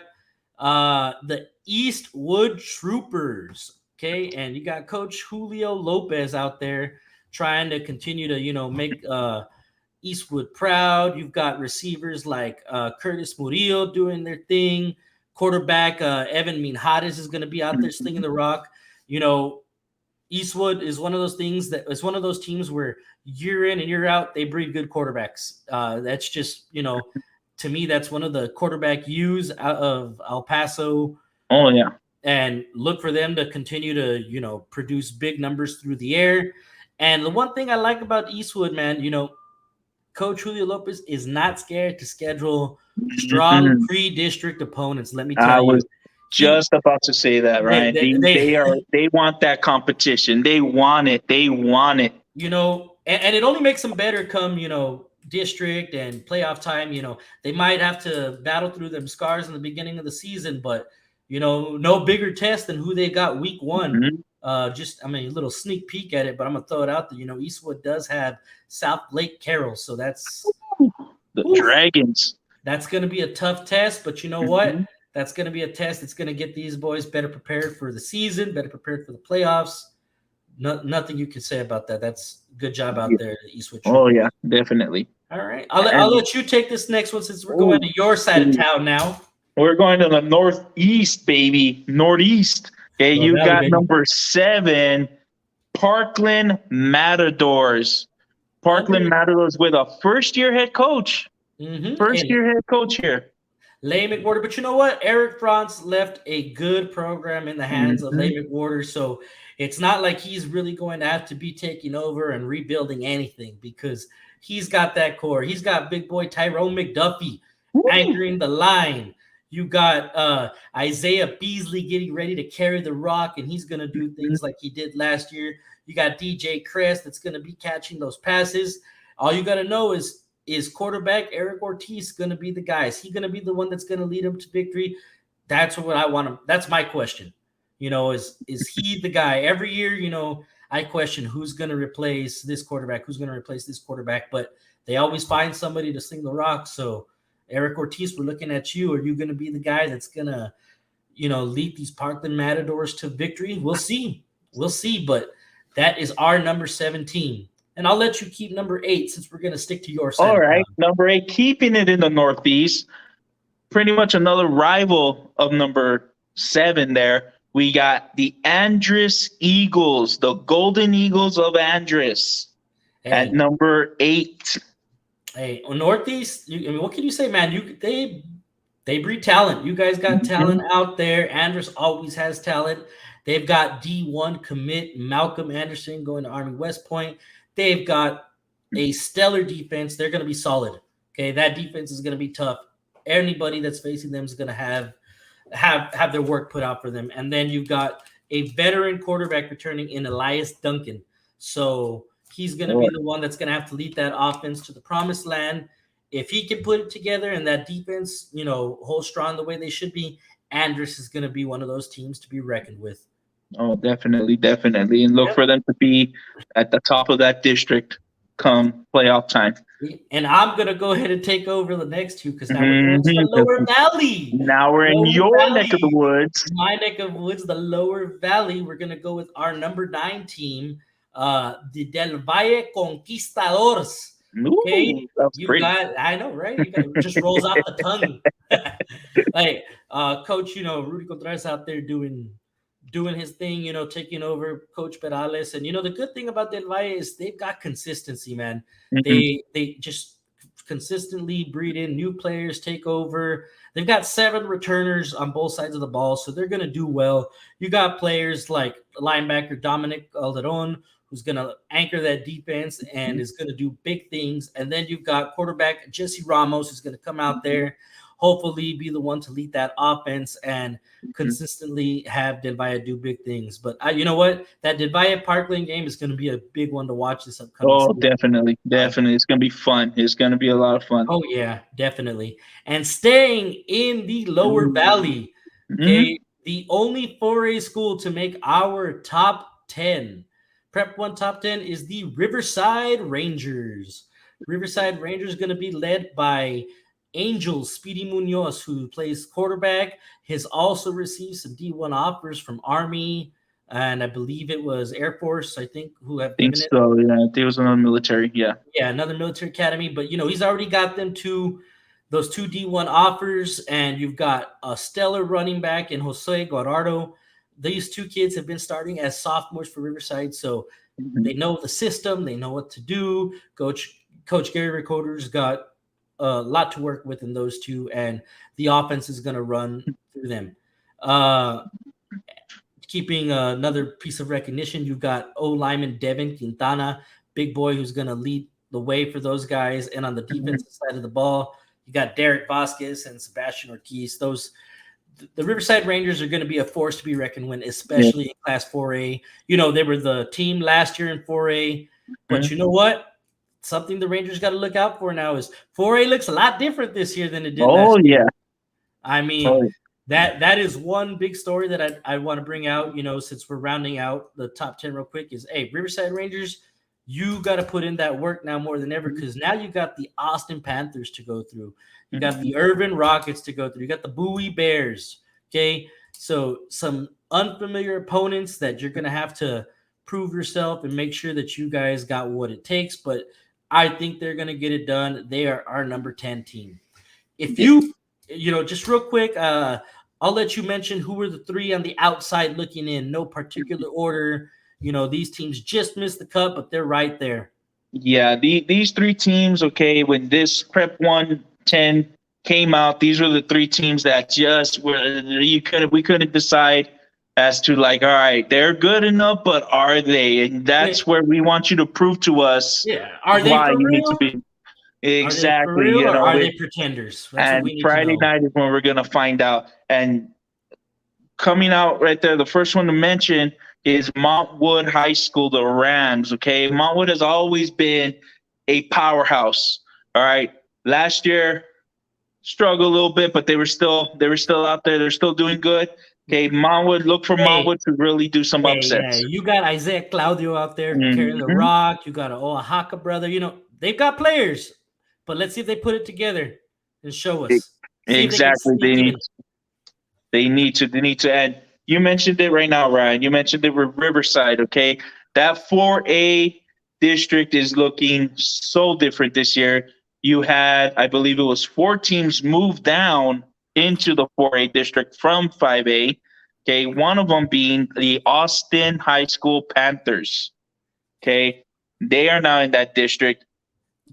[SPEAKER 1] the Eastwood Troopers. Okay, and you got Coach Julio Lopez out there trying to continue to, make Eastwood proud. You've got receivers like Curtis Murillo doing their thing. Quarterback Evan Minjares is going to be out there slinging the rock. Eastwood is one of those teams where year in and year out, they breed good quarterbacks. That's just, to me, that's one of the quarterback U's out of El Paso.
[SPEAKER 2] Oh, yeah.
[SPEAKER 1] And look for them to continue to, produce big numbers through the air. And the one thing I like about Eastwood, man, Coach Julio Lopez is not scared to schedule strong pre-district opponents. Let me tell you.
[SPEAKER 2] I was just about to say that, right? They want that competition. They want it. And
[SPEAKER 1] it only makes them better come, district and playoff time. They might have to battle through them scars in the beginning of the season, but no bigger test than who they got week 1. A little sneak peek at it, but I'm gonna throw it out there. Eastwood does have South Lake Carroll, so that's
[SPEAKER 2] the Dragons.
[SPEAKER 1] That's gonna be a tough test, but you know what? That's gonna be a test that's gonna get these boys better prepared for the season, better prepared for the playoffs. Nothing you can say about that. That's a good job out there, Eastwood.
[SPEAKER 2] Oh yeah, definitely.
[SPEAKER 1] All right, I'll let you take this next one since we're going to your side of town now.
[SPEAKER 2] We're going to the northeast, baby. Northeast. Okay, you got number 7, Parkland Matadors. Matadors with a first-year head coach. First-year head coach here.
[SPEAKER 1] Lay McWhorter. But you know what? Eric Franz left a good program in the hands of Lay McWhorter, so it's not like he's really going to have to be taking over and rebuilding anything because he's got that core. He's got big boy Tyrone McDuffie anchoring the line. You got Isaiah Beasley getting ready to carry the rock, and he's going to do things like he did last year. You got DJ Crest that's going to be catching those passes. All you got to know is quarterback Eric Ortiz going to be the guy? Is he going to be the one that's going to lead him to victory? That's what I want him. That's my question. Is he the guy? Every year, I question who's going to replace this quarterback, but they always find somebody to sling the rock. So Eric Ortiz, we're looking at you. Are you going to be the guy that's going to, lead these Parkland Matadors to victory? We'll see. But that is our number 17. And I'll let you keep number 8 since we're going to stick to your side.
[SPEAKER 2] All right. Number 8, keeping it in the Northeast. Pretty much another rival of number 7 there. We got the Andress Eagles, the Golden Eagles of Andress at number 8.
[SPEAKER 1] Hey, Northeast, what can you say, man? They They breed talent. You guys got talent
[SPEAKER 2] Mhm.
[SPEAKER 1] out there. Andrus always has talent. They've got D1 commit Malcolm Anderson going to Army West Point. They've got a stellar defense. They're going to be solid. Okay, that defense is going to be tough. Anybody that's facing them is going to have their work put out for them. And then you've got a veteran quarterback returning in Elias Duncan. So he's going to be the one that's going to have to lead that offense to the promised land. If he can put it together and that defense, hold strong the way they should be, Andrus is going to be one of those teams to be reckoned with.
[SPEAKER 2] Oh, definitely, definitely. And look
[SPEAKER 1] Yep.
[SPEAKER 2] for them to be at the top of that district come playoff time.
[SPEAKER 1] And I'm going to go ahead and take over the next two because now we're going to the
[SPEAKER 2] Mhm.
[SPEAKER 1] Lower Valley.
[SPEAKER 2] Now we're in
[SPEAKER 1] Lower
[SPEAKER 2] your neck of the
[SPEAKER 1] Valley.
[SPEAKER 2] woods.
[SPEAKER 1] My neck of woods, the Lower Valley. We're going to go with our number 9 team, the Del Valle Conquistadors. Okay,
[SPEAKER 2] Ooh, that's
[SPEAKER 1] you
[SPEAKER 2] great.
[SPEAKER 1] got, I know, right? It just rolls off the tongue. Hey, Coach, Rudy Contreras out there doing his thing, taking over Coach Perales. And, the good thing about Del Valle is they've got consistency, man.
[SPEAKER 2] Mhm.
[SPEAKER 1] They just consistently breed in new players, take over. They've got 7 returners on both sides of the ball, so they're going to do well. You got players like linebacker Dominic Alderon, who's going to anchor that defense and is going to do big things. And then you've got quarterback Jesse Ramos, who's going to come out there, hopefully be the one to lead that offense and consistently have Del Valle do big things. But you know what? That Del Valle Parkland game is going to be a big one to watch this upcoming
[SPEAKER 2] Oh,
[SPEAKER 1] season.
[SPEAKER 2] definitely, definitely. It's gonna be fun. It's gonna be a lot of fun.
[SPEAKER 1] Oh, yeah, definitely. And staying in the Lower Valley,
[SPEAKER 2] Mhm.
[SPEAKER 1] okay, the only 4A school to make our top 10, Prep 1 top 10, is the Riverside Rangers. Riverside Rangers going to be led by Angel Speedy Munoz, who plays quarterback. Has also received some D1 offers from Army, and I believe it was Air Force, I think, who have
[SPEAKER 2] Think
[SPEAKER 1] given it.
[SPEAKER 2] so. Yeah, I think it was another military. Yeah.
[SPEAKER 1] Yeah, another military academy. But, he's already got them to those 2 D1 offers, and you've got a stellar running back in Jose Guarardo. These 2 kids have been starting as sophomores for Riverside, so
[SPEAKER 2] Mhm.
[SPEAKER 1] they know the system. They know what to do. Coach Gary Recorder's got a lot to work with in those 2, and the offense is going to run through them. Keeping another piece of recognition, you've got lineman Devin Quintana, big boy who's going to lead the way for those guys. And on the defensive side of the ball, you got Derek Vasquez and Sebastian Ortiz. The Riverside Rangers are going to be a force to be reckoned with, especially in Class 4A. They were the team last year in 4A, but you know what? Something the Rangers got to look out for now is 4A looks a lot different this year than it did
[SPEAKER 2] Oh
[SPEAKER 1] last year.
[SPEAKER 2] yeah.
[SPEAKER 1] I mean,
[SPEAKER 2] Oh,
[SPEAKER 1] that is one big story that I want to bring out, since we're rounding out the top 10 real quick is, hey, Riverside Rangers, you got to put in that work now more than ever because now you got the Austin Panthers to go through. You got the Urban Rockets to go through. You got the Bowie Bears, okay? So some unfamiliar opponents that you're going to have to prove yourself and make sure that you guys got what it takes, but I think they're going to get it done. They are our number 10 team. If you just real quick, I'll let you mention who were the 3 on the outside looking in, no particular order. These teams just missed the cut, but they're right there.
[SPEAKER 2] yeah. These 3 teams. Okay, when this Prep 110 came out, these were the 3 teams that just were we couldn't decide as to like, all right, they're good enough, but are they? And that's where we want you to prove to us
[SPEAKER 1] Are they
[SPEAKER 2] why
[SPEAKER 1] for
[SPEAKER 2] you need to
[SPEAKER 1] real?
[SPEAKER 2] be
[SPEAKER 1] Are they for
[SPEAKER 2] exactly.
[SPEAKER 1] real or are they pretenders? That's what
[SPEAKER 2] And
[SPEAKER 1] we need to
[SPEAKER 2] Friday
[SPEAKER 1] know.
[SPEAKER 2] night is when we're gonna find out. And coming out right there, the first one to mention is Montwood High School, the Rams. Okay, Montwood has always been a powerhouse. All right, last year struggled a little bit, but they were still out there. They're still doing good. Okay, Montwood, look for Montwood to really do some
[SPEAKER 1] Yeah,
[SPEAKER 2] upsets.
[SPEAKER 1] you got Isaiah Claudio out there carrying the
[SPEAKER 2] Mhm.
[SPEAKER 1] rock. You got an Oaxaca brother. They've got players, but let's see if they put it together and show us. See if they can
[SPEAKER 2] Exactly.
[SPEAKER 1] sneak in.
[SPEAKER 2] They need to. And you mentioned it right now, Ryan. You mentioned it with Riverside. Okay, that 4A district is looking so different this year. You had, I believe it was 4 teams move down into the 4A district from 5A. Okay, one of them being the Austin High School Panthers. Okay, they are now in that district.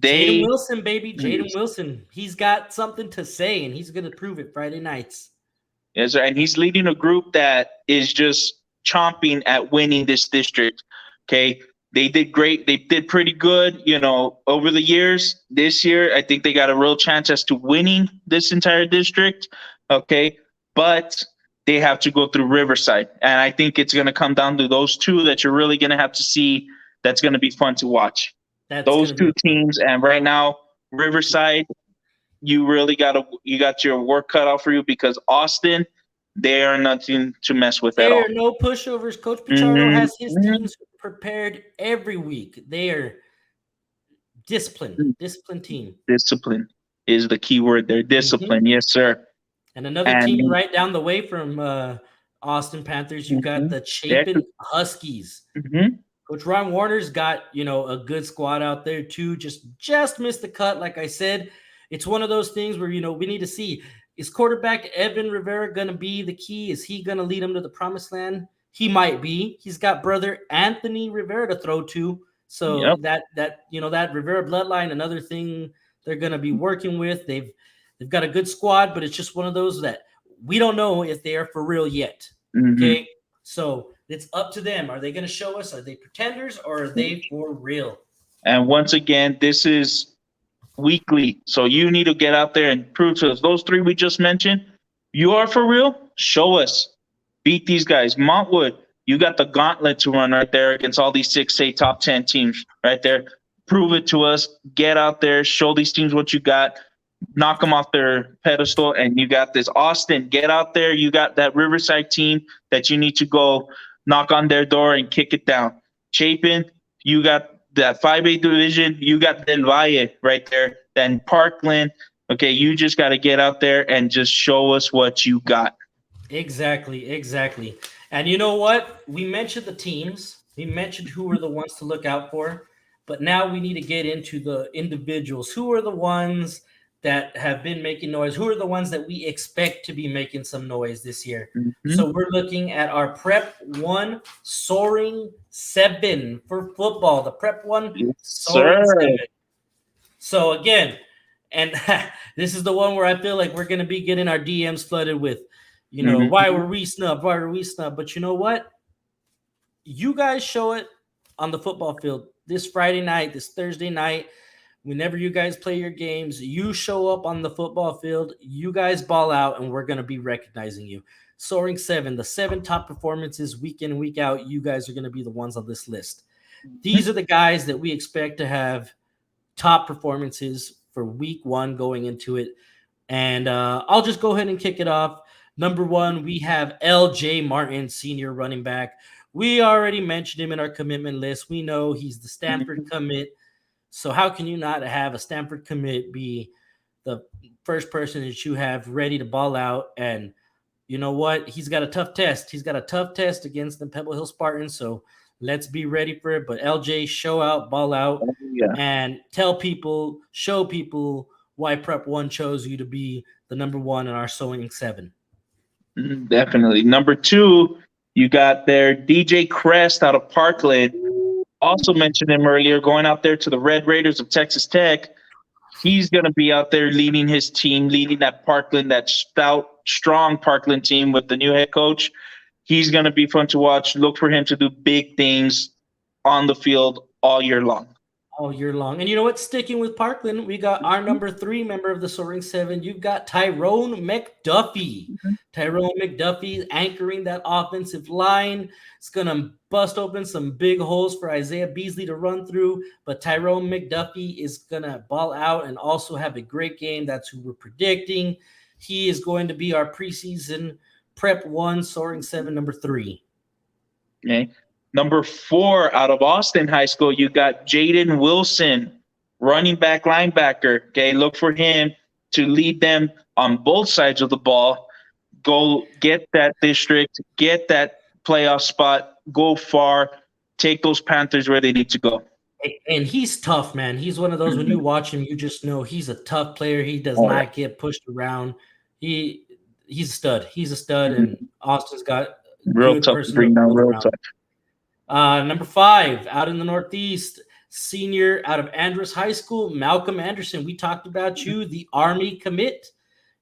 [SPEAKER 1] Jaden Wilson, baby. Jaden Wilson. He's got something to say, and he's going to prove it Friday nights.
[SPEAKER 2] Yes, sir. And he's leading a group that is just chomping at winning this district. Okay. They did great. They did pretty good, over the years. This year, I think they got a real chance as to winning this entire district. Okay. But they have to go through Riverside. And I think it's going to come down to those two that you're really going to have to see. That's going to be fun to watch. Those two teams. And right now, Riverside, you got your work cut out for you, because Austin, they are nothing to mess with at all.
[SPEAKER 1] There are no pushovers. Coach Pichardo has his teams prepared every week. They are disciplined team.
[SPEAKER 2] Discipline is the key word there. Discipline, yes, sir.
[SPEAKER 1] And another team right down the way from Austin Panthers, you got the Chapin Huskies. Coach Ron Warner's got, a good squad out there too. Just missed the cut. Like I said, it's one of those things where, we need to see, is quarterback Evan Rivera going to be the key? Is he going to lead them to the promised land? He might be. He's got brother Anthony Rivera to throw to. So that Rivera bloodline, another thing they're going to be working with. They've got a good squad, but it's just one of those that we don't know if they are for real yet. Okay. So it's up to them. Are they going to show us? Are they pretenders, or are they for real?
[SPEAKER 2] And once again, this is weekly. So you need to get out there and prove to us. Those three we just mentioned, you are for real? Show us. Beat these guys. Montwood, you got the gauntlet to run right there against all these 6A top 10 teams right there. Prove it to us. Get out there. Show these teams what you got. Knock them off their pedestal, and you got this. Austin, get out there. You got that Riverside team that you need to go knock on their door and kick it down. Chapin, you got that 5A division. You got Del Valle right there. Then Parkland. Okay, you just got to get out there and just show us what you got.
[SPEAKER 1] Exactly. And you know what? We mentioned the teams. We mentioned who are the ones to look out for. But now we need to get into the individuals. Who are the ones that have been making noise? Who are the ones that we expect to be making some noise this year? So we're looking at our Prep1 Soaring 7 for football. The Prep1 Soaring 7. So again, and this is the one where I feel like we're going to be getting our DMs flooded with, why were we snubbed? Why were we snubbed? But you know what? You guys show it on the football field this Friday night, this Thursday night. Whenever you guys play your games, you show up on the football field, you guys ball out, and we're going to be recognizing you. Soaring 7, the 7 top performances week in and week out, you guys are going to be the ones on this list. These are the guys that we expect to have top performances for week 1 going into it. And I'll just go ahead and kick it off. Number 1, we have L.J. Martin, senior running back. We already mentioned him in our commitment list. We know he's the Stanford commit. So how can you not have a Stanford commit be the first person that you have ready to ball out? And you know what? He's got a tough test. He's got a tough test against the Pebble Hill Spartans. So let's be ready for it. But LJ, show out, ball out, and tell people, show people why Prep1 chose you to be the number 1 in our Soaring 7.
[SPEAKER 2] Definitely. Number 2, you got there DJ Crest out of Parkland. Also mentioned him earlier, going out there to the Red Raiders of Texas Tech. He's going to be out there leading his team, leading that Parkland, that stout, strong Parkland team with the new head coach. He's going to be fun to watch. Look for him to do big things on the field all year long.
[SPEAKER 1] All year long. And you know what? Sticking with Parkland, we got our number 3 member of the Soaring 7. You've got Tyrone McDuffie. Tyrone McDuffie anchoring that offensive line. It's going to bust open some big holes for Isaiah Beasley to run through. But Tyrone McDuffie is going to ball out and also have a great game. That's who we're predicting. He is going to be our preseason Prep1 Soaring 7 number 3.
[SPEAKER 2] Okay. Number 4 out of Austin High School, you got Jaden Wilson, running back, linebacker. Okay, look for him to lead them on both sides of the ball. Go get that district, get that playoff spot, go far, take those Panthers where they need to go.
[SPEAKER 1] And he's tough, man. He's one of those, when you watch him, you just know he's a tough player. He does not get pushed around. He's a stud. He's a stud, and Austin's got
[SPEAKER 2] real tough to bring down, real tough.
[SPEAKER 1] Number 5, out in the Northeast, senior out of Andrews High School, Malcolm Anderson. We talked about you, the Army commit.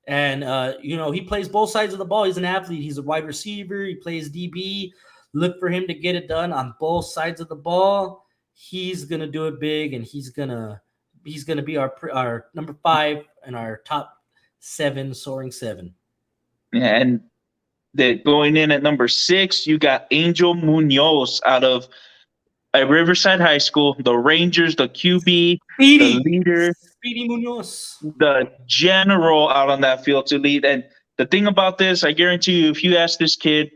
[SPEAKER 1] And, he plays both sides of the ball. He's an athlete. He's a wide receiver. He plays DB. Look for him to get it done on both sides of the ball. He's going to do it big, and he's going to be our number 5 and our top 7, soaring 7.
[SPEAKER 2] Yeah, and going in at number 6, you got Angel Munoz out of Riverside High School, the Rangers, the QB, the leader,
[SPEAKER 1] Speedy Munoz,
[SPEAKER 2] the general out on that field to lead. And the thing about this, I guarantee you, if you ask this kid,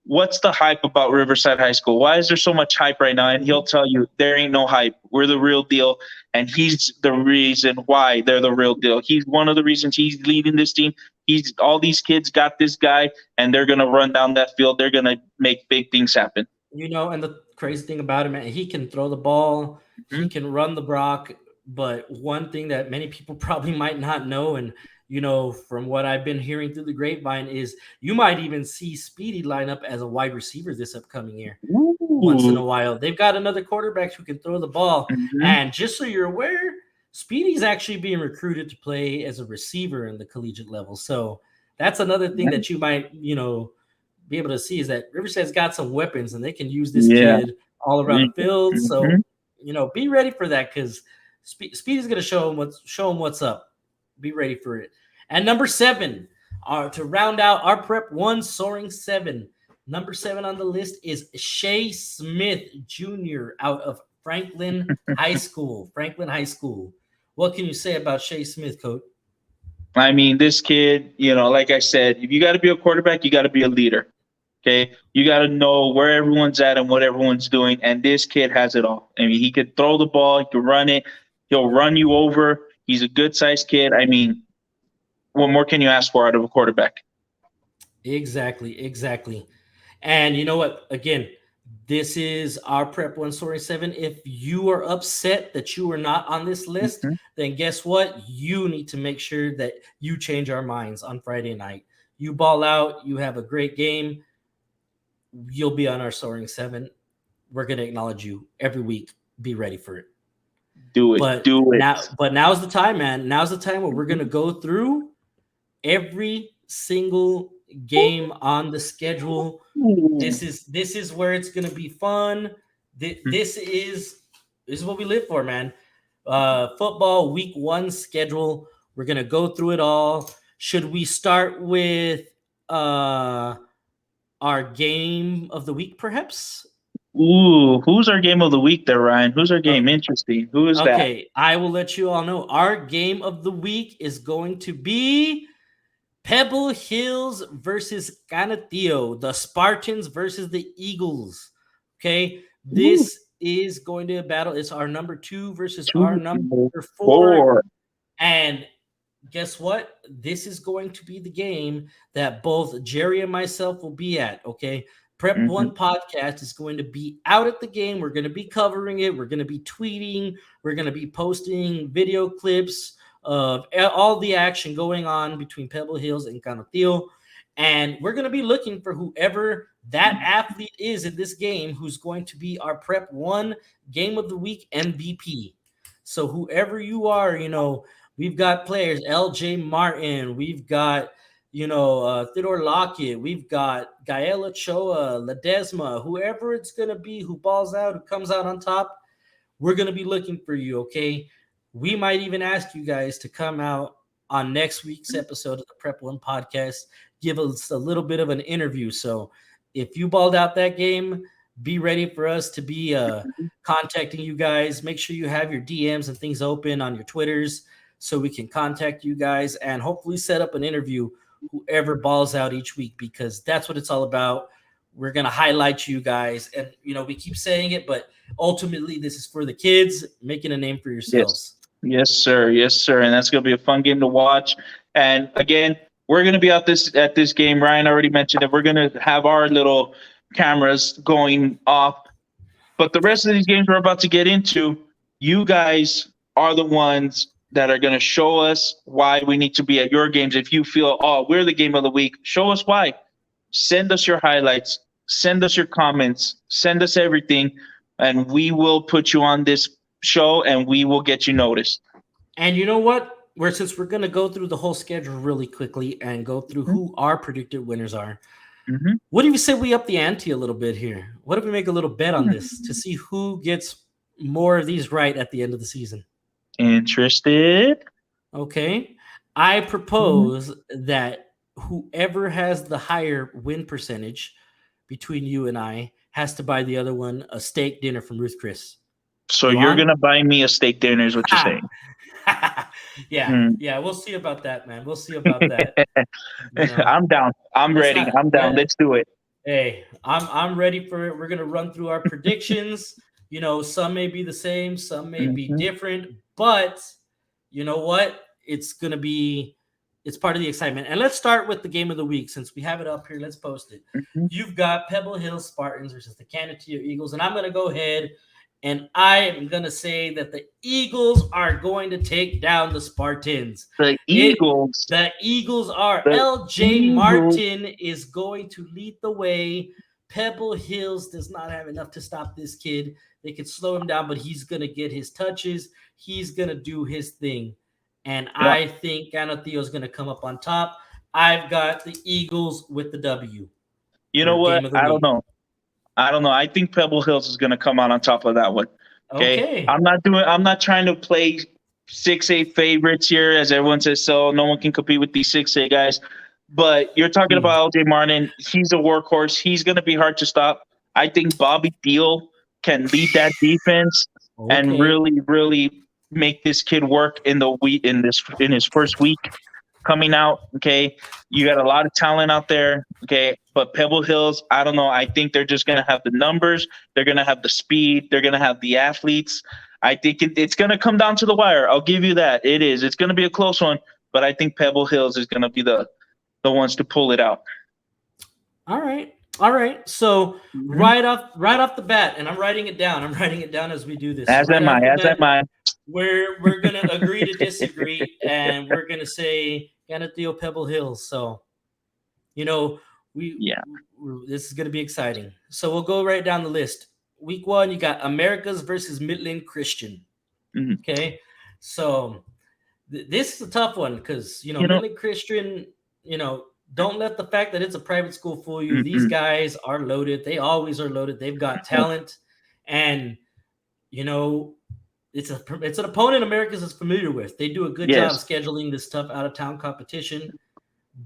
[SPEAKER 2] what's the hype about Riverside High School? Why is there so much hype right now? And he'll tell you, there ain't no hype. We're the real deal. And he's the reason why they're the real deal. He's one of the reasons he's leading this team. All these kids got this guy, and they're going to run down that field. They're going to make big things happen.
[SPEAKER 1] And the crazy thing about him, man, he can throw the ball, he can run the block, but one thing that many people probably might not know, and from what I've been hearing through the grapevine, is you might even see Speedy line up as a wide receiver this upcoming year.
[SPEAKER 2] Ooh.
[SPEAKER 1] Once in a while. They've got another quarterback who can throw the ball. And just so you're aware, Speedy's actually being recruited to play as a receiver in the collegiate level. So that's another thing that you might, be able to see, is that Riverside's got some weapons, and they can use this kid all around the field. So, be ready for that, because Speedy's going to show him what's up. Be ready for it. And number 7, to round out our Prep 1 soaring 7, number 7 on the list is Shea Smith Jr. out of Franklin High School. Franklin High School. What can you say about Shea Smith, Coach?
[SPEAKER 2] I mean, this kid, like I said, if you got to be a quarterback, you got to be a leader. Okay, you got to know where everyone's at and what everyone's doing, and this kid has it all. I mean, he could throw the ball, he could run it, he'll run you over. He's a good-sized kid. I mean, what more can you ask for out of a quarterback?
[SPEAKER 1] Exactly. And you know what? Again, this is our Prep 1 Soaring 7. If you are upset that you are not on this list, then guess what? You need to make sure that you change our minds on Friday night. You ball out, you have a great game, you'll be on our Soaring 7. We're going to acknowledge you every week. Be ready for it.
[SPEAKER 2] Do it.
[SPEAKER 1] But now's the time, man. Now's the time where we're going to go through every single game on the schedule. This is where it's going to be fun. This is what we live for, man. Football week 1 schedule. We're going to go through it all. Should we start with our game of the week, perhaps?
[SPEAKER 2] Ooh, who's our game of the week there, Ryan? Who's our game? Interesting. Who is that?
[SPEAKER 1] Okay, I will let you all know. Our game of the week is going to be Pebble Hills versus Canatillo, the Spartans versus the Eagles. Okay, this is going to be a battle. It's our number 2 versus our number 4. And guess what? This is going to be the game that both Jerry and myself will be at, okay? Prep1 Podcast is going to be out at the game. We're going to be covering it. We're going to be tweeting. We're going to be posting video clips of all the action going on between Pebble Hills and Canatillo. And we're going to be looking for whoever that athlete is in this game who's going to be our Prep 1 Game of the Week MVP. So whoever you are, we've got players, LJ Martin, we've got, Theodore Lockett, we've got Gael Ochoa, Ledesma, whoever it's going to be who balls out, who comes out on top, we're going to be looking for you, okay? We might even ask you guys to come out on next week's episode of the Prep1 Podcast, give us a little bit of an interview. So if you balled out that game, be ready for us to be contacting you guys. Make sure you have your DMs and things open on your Twitters so we can contact you guys and hopefully set up an interview whoever balls out each week, because that's what it's all about. We're going to highlight you guys. And, we keep saying it, but ultimately this is for the kids, making a name for yourselves.
[SPEAKER 2] Yes, sir. And that's going to be a fun game to watch. And again, we're going to be at this game. Ryan already mentioned that we're going to have our little cameras going off. But the rest of these games we're about to get into, you guys are the ones that are going to show us why we need to be at your games. If you feel, we're the game of the week, show us why. Send us your highlights. Send us your comments. Send us everything. And we will put you on this show, and we will get you noticed.
[SPEAKER 1] And you know what? Since we're going to go through the whole schedule really quickly and go through who our predicted winners are, what if you say we up the ante a little bit here? What if we make a little bet on this to see who gets more of these right at the end of the season?
[SPEAKER 2] Interested?
[SPEAKER 1] Okay. I propose that whoever has the higher win percentage between you and I has to buy the other one a steak dinner from Ruth Chris.
[SPEAKER 2] So you're going to buy me a steak dinner is what you're saying.
[SPEAKER 1] Yeah, we'll see about that, man. We'll see about that.
[SPEAKER 2] I'm down. I'm ready. I'm down. Let's do it.
[SPEAKER 1] Hey, I'm ready for it. We're gonna run through our predictions. Some may be the same, some may be different, but you know what? It's part of the excitement. And let's start with the game of the week. Since we have it up here, let's post it. You've got Pebble Hill Spartans versus the Canateo Eagles, and I'm gonna go ahead. And I am going to say that the Eagles are going to take down the Spartans.
[SPEAKER 2] The Eagles
[SPEAKER 1] are. LJ Martin is going to lead the way. Pebble Hills does not have enough to stop this kid. They can slow him down, but he's going to get his touches. He's going to do his thing. And I think Canateo is going to come up on top. I've got the Eagles with the W.
[SPEAKER 2] You know what? I don't know. I think Pebble Hills is going to come out on top of that one. Okay. I'm not trying to play 6A favorites here, as everyone says, so no one can compete with these 6A guys. But you're talking about LJ Martin. He's a workhorse. He's going to be hard to stop. I think Bobby Deal can lead that defense and really, really make this kid work in his first week coming out. Okay. You got a lot of talent out there. Okay. But Pebble Hills, I don't know. I think they're just going to have the numbers. They're going to have the speed. They're going to have the athletes. I think it's going to come down to the wire. I'll give you that. It is. It's going to be a close one. But I think Pebble Hills is going to be the ones to pull it out.
[SPEAKER 1] All right. So right off the bat, and I'm writing it down. I'm writing it down as we do this.
[SPEAKER 2] As am I.
[SPEAKER 1] We're going to agree to disagree, and we're going to say Canateo Pebble Hills. So, this is going to be exciting. So we'll go right down the list. Week 1, you got Americas versus Midland Christian. Okay. So this is a tough one because, Midland Christian, don't let the fact that it's a private school fool you. These guys are loaded. They always are loaded. They've got talent. And, it's an opponent Americas is familiar with. They do a good job scheduling this tough out-of-town competition.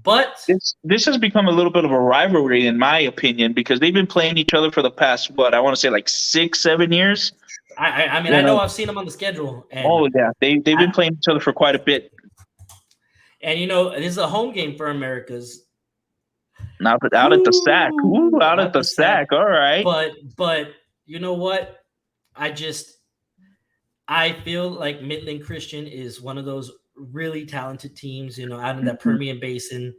[SPEAKER 1] But
[SPEAKER 2] this has become a little bit of a rivalry, in my opinion, because they've been playing each other for the past, I want to say like 6-7 years.
[SPEAKER 1] I know I've seen them on the schedule. And
[SPEAKER 2] they've been playing each other for quite a bit.
[SPEAKER 1] And this is a home game for Americas.
[SPEAKER 2] Out at the sack. Out at the sack. All right.
[SPEAKER 1] But you know what? I feel like Midland Christian is one of those really talented teams, out in that Permian Basin.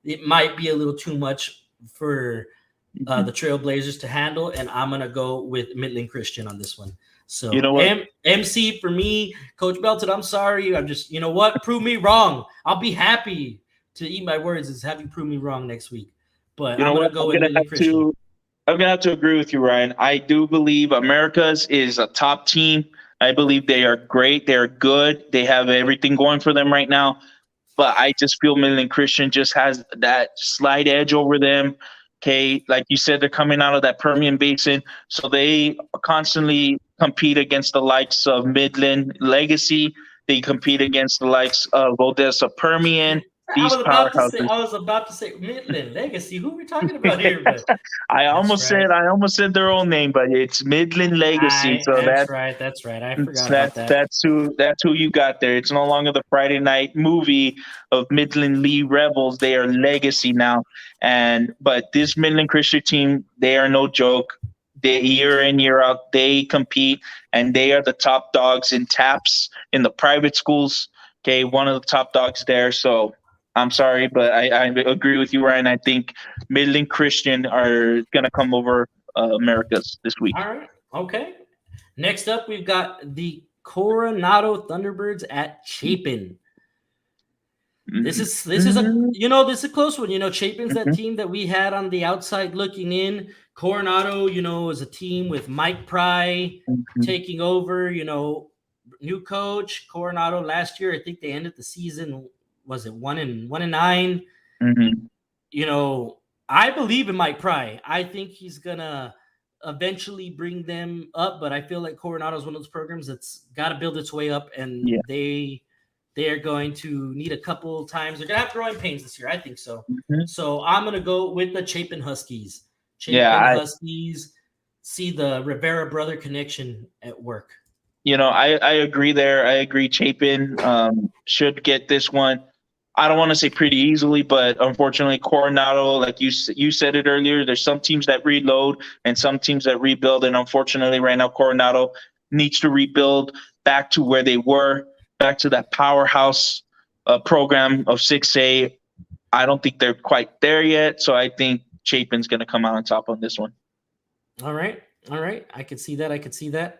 [SPEAKER 1] It might be a little too much for the Trailblazers to handle, and I'm going to go with Midland Christian on this one. So, MC for me, Coach Belton, I'm sorry. I'm just, prove me wrong. I'll be happy to eat my words is have you prove me wrong next week. But I'm going to go with Midland Christian.
[SPEAKER 2] I'm going to have to agree with you, Ryan. I do believe Americas is a top team. I believe they are great. They're good. They have everything going for them right now. But I just feel Midland Christian just has that slight edge over them. Okay, like you said, they're coming out of that Permian Basin. So they constantly compete against the likes of Midland Legacy. They compete against the likes of Odessa Permian.
[SPEAKER 1] I was about to say Midland Legacy. Who are we talking about here? But
[SPEAKER 2] I almost said their own name, but it's Midland Legacy.
[SPEAKER 1] That's right. I forgot about that.
[SPEAKER 2] That's who you got there. It's no longer the Friday night movie of Midland Lee Rebels. They are Legacy now. But this Midland Christian team, they are no joke. They year in, year out, they compete, and they are the top dogs in TAPS in the private schools. Okay, one of the top dogs there. So I'm sorry, but I agree with you, Ryan. I think Midland Christian are going to come over Americas this week.
[SPEAKER 1] All right. Okay. Next up, we've got the Coronado Thunderbirds at Chapin. This is a close one. Chapin's that team that we had on the outside looking in. Coronado, is a team with Mike Pry
[SPEAKER 2] Mhm.
[SPEAKER 1] taking over, new coach. Coronado last year, I think they ended the season, was it 1-9?
[SPEAKER 2] Mhm.
[SPEAKER 1] I believe in Mike Pry. I think he's gonna eventually bring them up, but I feel like Coronado is one of those programs that's got to build its way up, and
[SPEAKER 2] Yeah.
[SPEAKER 1] they are going to need a couple times. They're gonna have growing pains this year. I think so.
[SPEAKER 2] Mhm.
[SPEAKER 1] So I'm gonna go with the Chapin Huskies.
[SPEAKER 2] Yeah,
[SPEAKER 1] Chapin Huskies see the Rivera brother connection at work.
[SPEAKER 2] I agree there. I agree Chapin should get this one. I don't want to say pretty easily, but unfortunately, Coronado, like you said it earlier, there's some teams that reload and some teams that rebuild. And unfortunately, right now, Coronado needs to rebuild back to where they were, back to that powerhouse program of 6A. I don't think they're quite there yet. So I think Chapin's going to come out on top on this one.
[SPEAKER 1] All right. I could see that.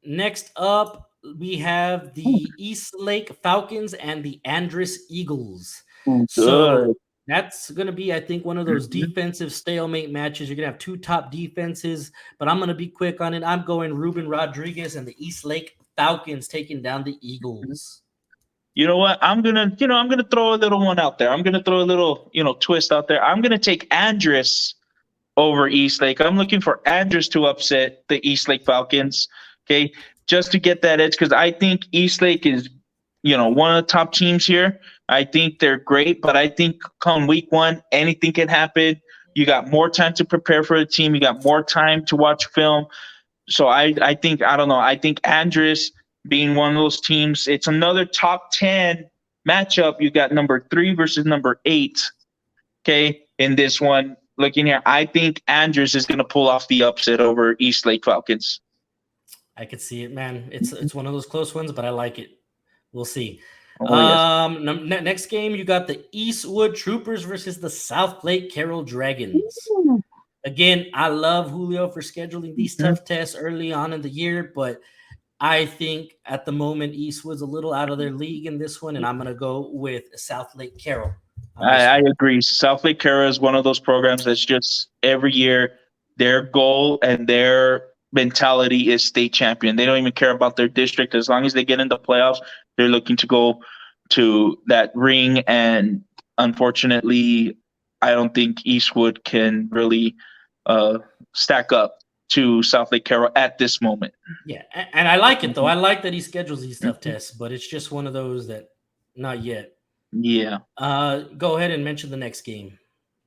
[SPEAKER 1] Next up, we have the East Lake Falcons and the Andress Eagles. So
[SPEAKER 2] Good.
[SPEAKER 1] that's going to be, I think, one of those
[SPEAKER 2] Mhm.
[SPEAKER 1] defensive stalemate matches. You're going to have two top defenses, but I'm going to be quick on it. I'm going Ruben Rodriguez and the East Lake Falcons taking down the Eagles.
[SPEAKER 2] You know what? I'm gonna throw a little one out there. I'm gonna throw a little, twist out there. I'm gonna take Andress over Eastlake. I'm looking for Andress to upset the Eastlake Falcons. Okay, just to get that edge because I think Eastlake is, one of the top teams here. I think they're great, but I think come week one, anything can happen. You got more time to prepare for the team. You got more time to watch film. So I think I don't know. I think Andress being one of those teams, it's another top 10 matchup. You got number 3 versus number 8. Okay, in this one, looking here, I think Andress is going to pull off the upset over East Lake Falcons.
[SPEAKER 1] I could see it, man. It's one of those close ones, but I like it. We'll see.
[SPEAKER 2] Oh yes.
[SPEAKER 1] Next game, you got the Eastwood Troopers versus the South Lake Carroll Dragons. Again, I love Julio for scheduling these tough tests early on in the year, but I think at the moment Eastwood's a little out of their league in this one, and I'm going to go with South Lake Carroll.
[SPEAKER 2] I agree. South Lake Carroll is one of those programs that's just every year their goal and their mentality is state champion. They don't even care about their district. As long as they get into playoffs, they're looking to go to that ring. And unfortunately, I don't think Eastwood can really stack up to South Lake Carroll at this moment.
[SPEAKER 1] Yeah, and I like it, though. I like that he schedules these tough tests, but it's just one of those that not yet.
[SPEAKER 2] Yeah.
[SPEAKER 1] Go ahead and mention the next game.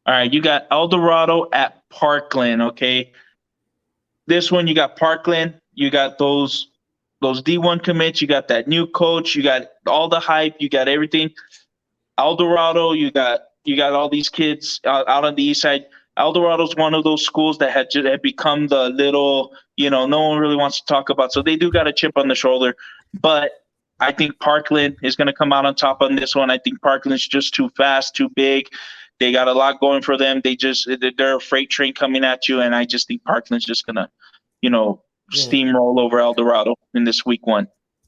[SPEAKER 2] All right, you got Eldorado at Parkland, okay? This one, you got Parkland. You got those D1 commits. You got that new coach. You got all the hype. You got everything. Eldorado, you got all these kids out on the east side. Eldorado's one of those schools that had become the little, no one really wants to talk about. So they do got a chip on the shoulder. But I think Parkland is going to come out on top on this one. I think Parkland's just too fast, too big. They got a lot going for them. They're a freight train coming at you, and I just think Parkland's just going to, steamroll over Eldorado in this week one.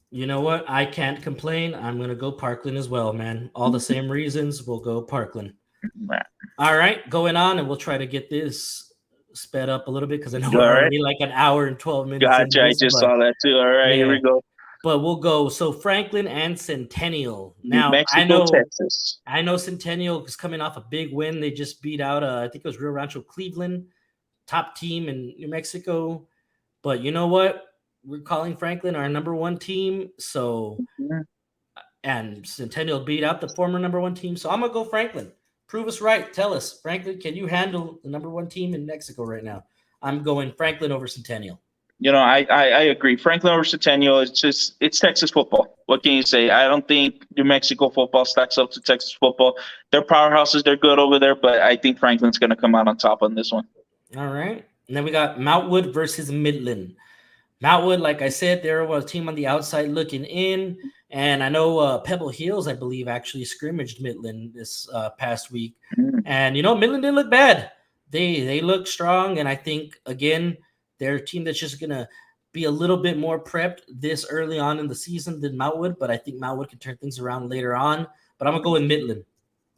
[SPEAKER 1] You know what? I can't complain. I'm going to go Parkland as well, man. All the same reasons. We'll go Parkland. All right, going on, and we'll try to get this sped up a little bit because I know we're already like an hour and 12 minutes.
[SPEAKER 2] Gotcha. I just saw that too. All right, here we go.
[SPEAKER 1] But we'll go. So Franklin and Centennial. Now,
[SPEAKER 2] Mexico, Texas.
[SPEAKER 1] I know Centennial is coming off a big win. They just beat out, I think it was Rio Rancho Cleveland, top team in New Mexico. But you know what? We're calling Franklin our number one team. So, and Centennial beat out the former number one team. So I'm going to go Franklin. Prove us right. Tell us, Franklin, can you handle the number one team in Mexico right now? I'm going Franklin over Centennial.
[SPEAKER 2] I agree. Franklin over Centennial. It's Texas football. What can you say? I don't think New Mexico football stacks up to Texas football. They're powerhouses. They're good over there, but I think Franklin's going to come out on top on this one.
[SPEAKER 1] All right. And then we got Mountwood versus Midland. Mountwood, like I said, they're a team on the outside looking in. And I know Pebble Hills, I believe, actually scrimmaged Midland this past week. And, Midland didn't look bad. They look strong. And I think, again, they're a team that's just going to be a little bit more prepped this early on in the season than Mountwood. But I think Mountwood can turn things around later on. But I'm going to go with Midland.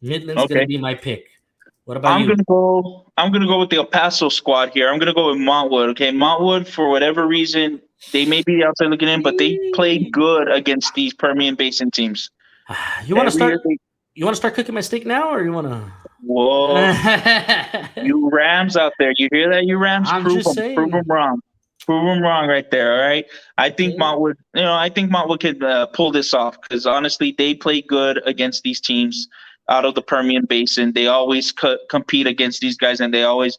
[SPEAKER 1] Midland's going to be my pick. What about you?
[SPEAKER 2] I'm gonna go with the El Paso squad here. I'm gonna go with Montwood. Okay, Montwood, for whatever reason, they may be outside looking in, but they played good against these Permian Basin teams.
[SPEAKER 1] You want to
[SPEAKER 2] Every year
[SPEAKER 1] start? You want to start cooking my steak now, or you want to?
[SPEAKER 2] whoa, you Rams out there, you hear that? You Rams,
[SPEAKER 1] I'm
[SPEAKER 2] prove
[SPEAKER 1] just
[SPEAKER 2] them
[SPEAKER 1] saying.
[SPEAKER 2] wrong. Prove them wrong right there. All right.
[SPEAKER 1] Okay.
[SPEAKER 2] I think Montwood could pull this off because honestly, they play good against these teams out of the Permian Basin. They always compete against these guys, and they always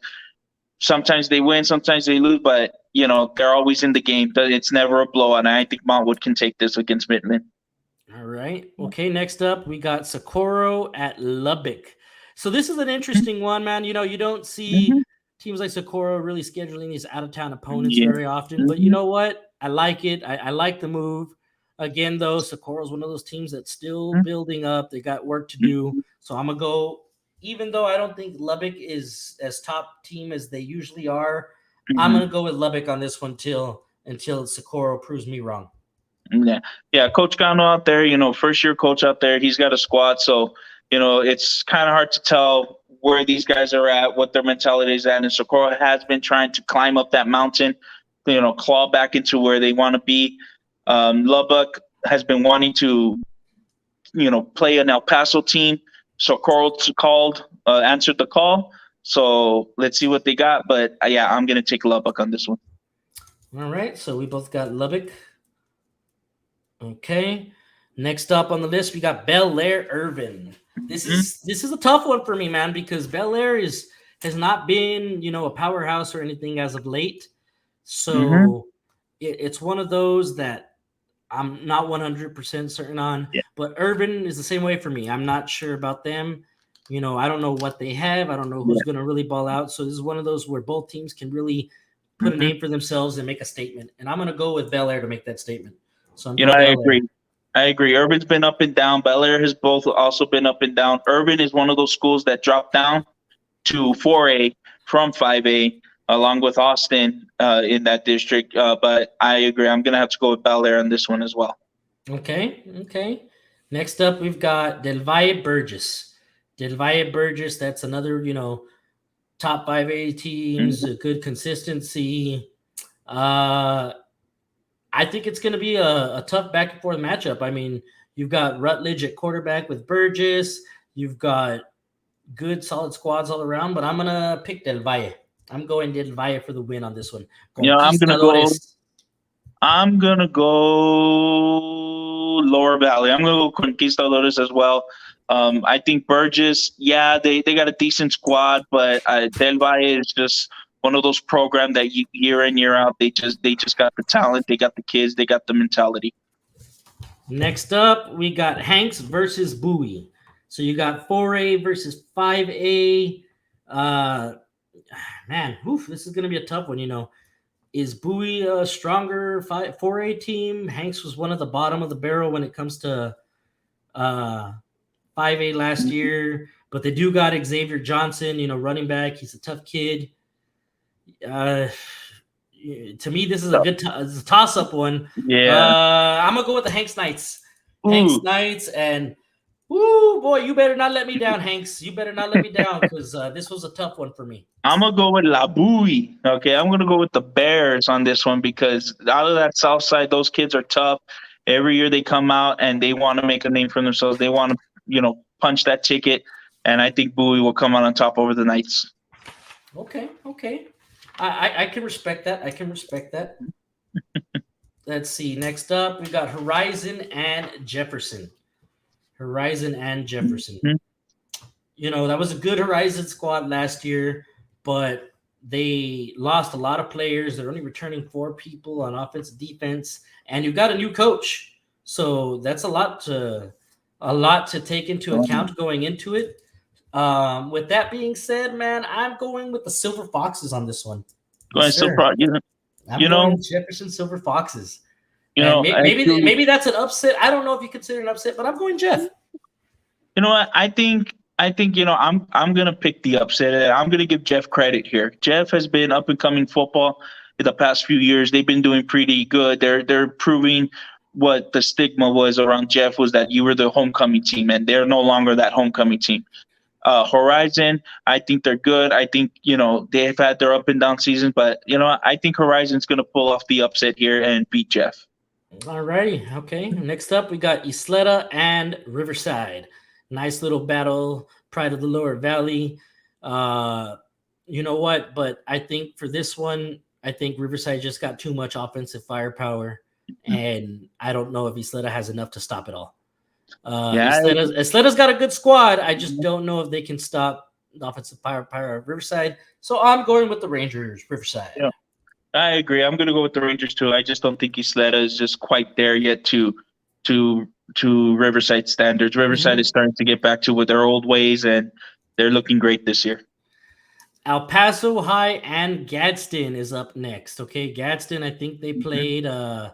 [SPEAKER 2] sometimes they win, sometimes they lose, but they're always in the game. It's never a blowout. And I think Montwood can take this against Midland.
[SPEAKER 1] All right. Okay. Next up, we got Socorro at Lubbock. So this is an interesting one, man. You don't see
[SPEAKER 2] Mhm.
[SPEAKER 1] teams like Socorro really scheduling these out of town opponents
[SPEAKER 2] Yeah.
[SPEAKER 1] very often. But you know what? I like it. I like the move. Again, though, Socorro is one of those teams that's still building up. They got work to do. So I'm gonna go. Even though I don't think Lubbock is as top team as they usually are, I'm
[SPEAKER 2] Mhm.
[SPEAKER 1] gonna go with Lubbock on this one until Socorro proves me wrong.
[SPEAKER 2] Yeah. Coach Gano out there, first year coach out there, he's got a squad. So, it's kind of hard to tell where these guys are at, what their mentality is at. And Socorro has been trying to climb up that mountain, claw back into where they want to be. Lubbock has been wanting to, play an El Paso team. Socorro answered the call. So let's see what they got. But yeah, I'm going to take Lubbock on this one.
[SPEAKER 1] All right. So we both got Lubbock. Okay. Next up on the list, we got Bel Air Irvin. This is a tough one for me, man, because Bel Air has not been, a powerhouse or anything as of late. So it's one of those that I'm not 100% certain on.
[SPEAKER 2] Yeah.
[SPEAKER 1] But Irvin is the same way for me. I'm not sure about them. I don't know what they have. I don't know who's going to really ball out. So this is one of those where both teams can really put a name for themselves and make a statement. And I'm going to go with Bel Air to make that statement. So
[SPEAKER 2] I agree. Urban's been up and down. Bel Air has both also been up and down. Urban is one of those schools that dropped down to 4A from 5A, along with Austin in that district. But I agree. I'm going to have to go with Bel Air on this one as well.
[SPEAKER 1] Okay. Next up, we've got Del Valle Burgess. Del Valle Burgess, that's another, top 5A teams, a good consistency. I think it's going to be a tough back and forth matchup. I mean, you've got Rutledge at quarterback with Burgess. You've got good, solid squads all around, but I'm going to pick Del Valle. I'm going Del Valle for the win on this one.
[SPEAKER 2] I'm going to go Lower Valley. I'm going to go Conquistadores as well. I think Burgess, they got a decent squad, but Del Valle is just one of those programs that year in, year out, they just got the talent, they got the kids, they got the mentality.
[SPEAKER 1] Next up, we got Hanks versus Bowie. So you got 4A versus 5A. Man, this is going to be a tough one, Is Bowie a stronger 4A team? Hanks was one of the bottom of the barrel when it comes to 5A last year, but they do got Xavier Johnson, running back. He's a tough kid. To me, this is a toss-up one.
[SPEAKER 2] Yeah.
[SPEAKER 1] I'm gonna go with the Hanks Knights. Hanks Knights, and boy, you better not let me down, Hanks. You better not let me down because this was a tough one for me.
[SPEAKER 2] I'm gonna go with La Bowie. Okay, I'm gonna go with the Bears on this one because out of that South Side, those kids are tough. Every year they come out and they want to make a name for themselves. They want to, punch that ticket, and I think Bowie will come out on top over the Knights.
[SPEAKER 1] Okay. I can respect that. Let's see. Next up, we got Horizon and Jefferson. That was a good Horizon squad last year, but they lost a lot of players. They're only returning 4 people on offense and defense, and you've got a new coach. So that's a lot to take into account going into it. With that being said, man, I'm going with the Silver Foxes on this one.
[SPEAKER 2] Yes,
[SPEAKER 1] I'm going Jefferson Silver Foxes. Maybe that's an upset. I don't know if you consider an upset, but I'm going Jeff.
[SPEAKER 2] You know what? I think I'm gonna pick the upset. I'm gonna give Jeff credit here. Jeff has been up and coming football in the past few years. They've been doing pretty good. They're proving what the stigma was around Jeff was that you were the homecoming team, and they're no longer that homecoming team. Horizon, I think they're good. I think, they've had their up and down seasons, but, I think Horizon's going to pull off the upset here and beat Jeff.
[SPEAKER 1] All righty. Okay. Next up, we got Isleta and Riverside. Nice little battle. Pride of the Lower Valley. You know what? But I think for this one, I think Riverside just got too much offensive firepower, and I don't know if Isleta has enough to stop it all. Isleta's got a good squad. I just don't know if they can stop the offensive firepower of Riverside. So I'm going with the Rangers, Riverside.
[SPEAKER 2] Yeah. I agree. I'm going to go with the Rangers too. I just don't think Isleta is just quite there yet to Riverside standards. Riverside is starting to get back to with their old ways, and they're looking great this year.
[SPEAKER 1] El Paso High and Gadsden is up next. Okay, Gadsden, I think they played. I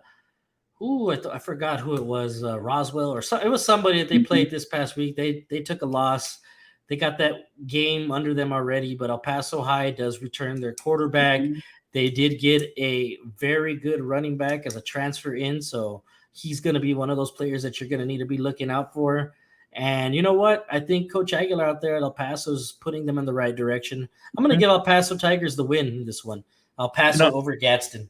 [SPEAKER 1] forgot who it was. Roswell or it was somebody that they played this past week. They took a loss. They got that game under them already, but El Paso High does return their quarterback. They did get a very good running back as a transfer in, so he's going to be one of those players that you're going to need to be looking out for. And you know what? I think Coach Aguilar out there at El Paso is putting them in the right direction. I'm going to give El Paso Tigers the win in this one. El Paso over Gadsden.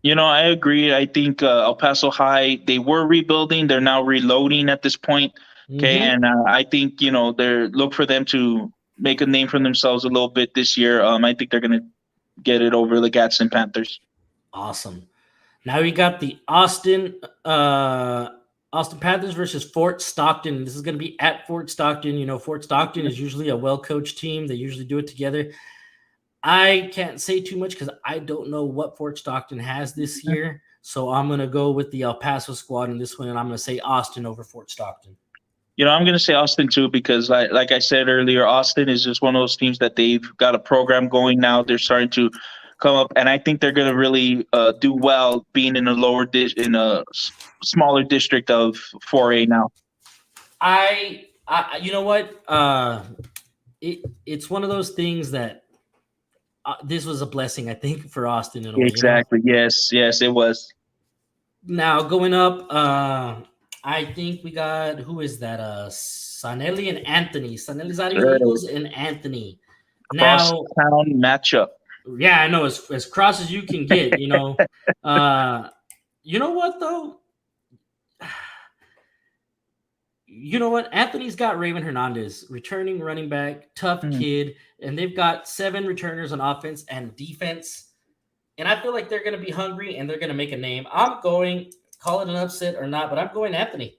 [SPEAKER 2] I agree. I think El Paso High, they were rebuilding. They're now reloading at this point. Okay, and I think, they're look for them to make a name for themselves a little bit this year. I think they're going to get it over the Gadsden Panthers.
[SPEAKER 1] Awesome. Now we got the Austin Panthers versus Fort Stockton. This is going to be at Fort Stockton. Fort Stockton is usually a well-coached team. They usually do it together. I can't say too much because I don't know what Fort Stockton has this year. So I'm going to go with the El Paso squad in this one, and I'm going to say Austin over Fort Stockton.
[SPEAKER 2] I'm going to say Austin too because, like I said earlier, Austin is just one of those teams that they've got a program going now. They're starting to come up, and I think they're going to really do well being in a smaller district of 4A now.
[SPEAKER 1] I you know what? It's one of those things that this was a blessing, I think, for Austin in a way.
[SPEAKER 2] Exactly. Yes, it was.
[SPEAKER 1] Now going up, I think we got, who is that? Sanelli and Anthony. Sanelli's out of Eagles and Anthony.
[SPEAKER 2] Cross-town matchup.
[SPEAKER 1] Yeah, I know, as cross as you can get, You know what, though? You know what? Anthony's got Raven Hernandez, returning running back, tough kid, and they've got 7 returners on offense and defense. And I feel like they're going to be hungry and they're going to make a name. I'm going, call it an upset or not, but I'm going Anthony.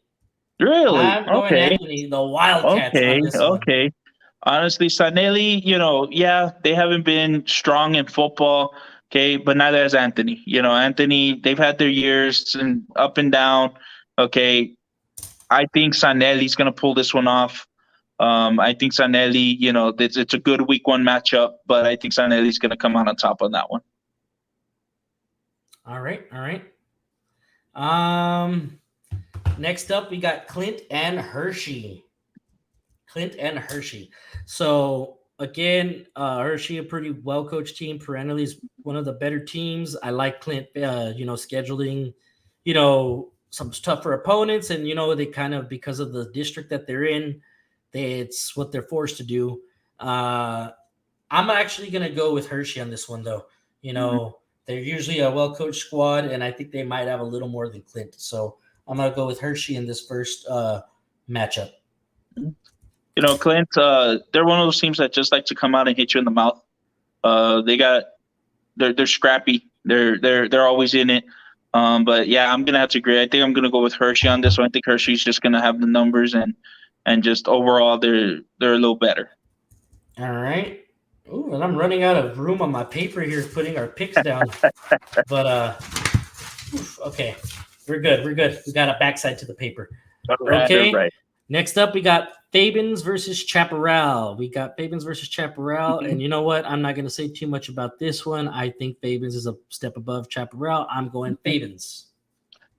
[SPEAKER 2] Really?
[SPEAKER 1] I'm going Anthony, the Wildcats.
[SPEAKER 2] Okay. Honestly, Sanelli, they haven't been strong in football, okay, but neither has Anthony. Anthony, they've had their years and up and down, okay. I think Sanelli's going to pull this one off. I think Sanelli, it's a good week 1 matchup, but I think Sanelli's going to come out on top on that one.
[SPEAKER 1] All right. Next up, we got Clint and Hershey. So again, Hershey, a pretty well-coached team, perennially is one of the better teams. I like Clint, scheduling, some tougher opponents, and they kind of, because of the district that they're in, it's what they're forced to do. I'm actually going to go with Hershey on this one, though. They're usually a well-coached squad, and I think they might have a little more than Clint. So I'm going to go with Hershey in this first matchup.
[SPEAKER 2] Clint, they're one of those teams that just like to come out and hit you in the mouth. They're scrappy. They're always in it. But yeah, I'm gonna have to agree. I think I'm gonna go with Hershey on this one. I think Hershey's just gonna have the numbers and just overall they're a little better.
[SPEAKER 1] All right. Ooh, and I'm running out of room on my paper here, putting our picks down. But okay, we're good. We got a backside to the paper. Okay. Right. Next up, we got Fabens versus Chaparral. And you know what? I'm not going to say too much about this one. I think Fabens is a step above Chaparral. I'm going Fabens.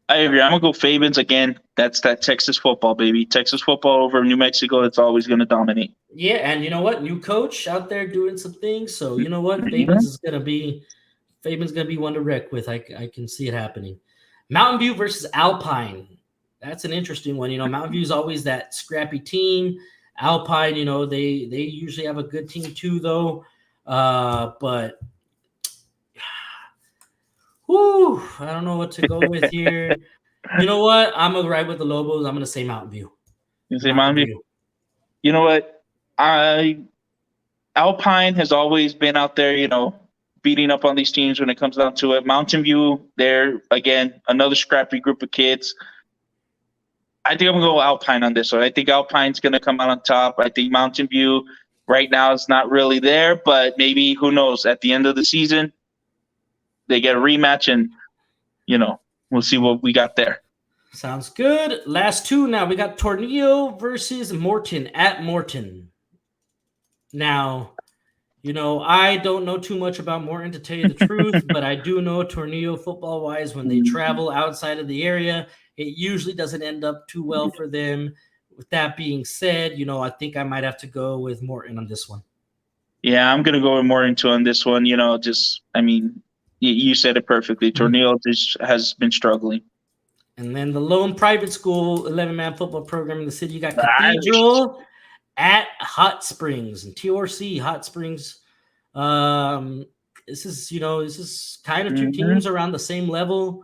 [SPEAKER 2] I agree. I'm going to go Fabens again. That's that Texas football, baby. Texas football over New Mexico, it's always going to dominate.
[SPEAKER 1] Yeah, and you know what? New coach out there doing some things. So you know what? Fabens is going to be one to wreck with. I can see it happening. Mountain View versus Alpine. That's an interesting one. Mountain View is always that scrappy team. Alpine, they usually have a good team too, though. But whew, I don't know what to go with here. You know what? I'm gonna ride with the Lobos. I'm gonna say Mountain View.
[SPEAKER 2] You say
[SPEAKER 1] Mountain
[SPEAKER 2] Mountain View?
[SPEAKER 1] View.
[SPEAKER 2] You know what? Alpine has always been out there, beating up on these teams when it comes down to it. Mountain View, they're again another scrappy group of kids. I think I'm gonna go Alpine on this one. I think Alpine's gonna come out on top. I think Mountain View right now is not really there, but maybe who knows? At the end of the season, they get a rematch, and we'll see what we got there.
[SPEAKER 1] Sounds good. Last two now. We got Tornillo versus Morton at Morton. Now, I don't know too much about Morton, to tell you the truth, but I do know Tornillo football-wise, when they travel outside of the area, it usually doesn't end up too well for them. With that being said, I think I might have to go with Morton on this one.
[SPEAKER 2] Yeah, I'm going to go with Morton too on this one. You said it perfectly. Tornillo has been struggling.
[SPEAKER 1] And then the lone private school 11-man football program in the city, you got Cathedral at Hot Springs and TRC Hot Springs. This is kind of two teams around the same level.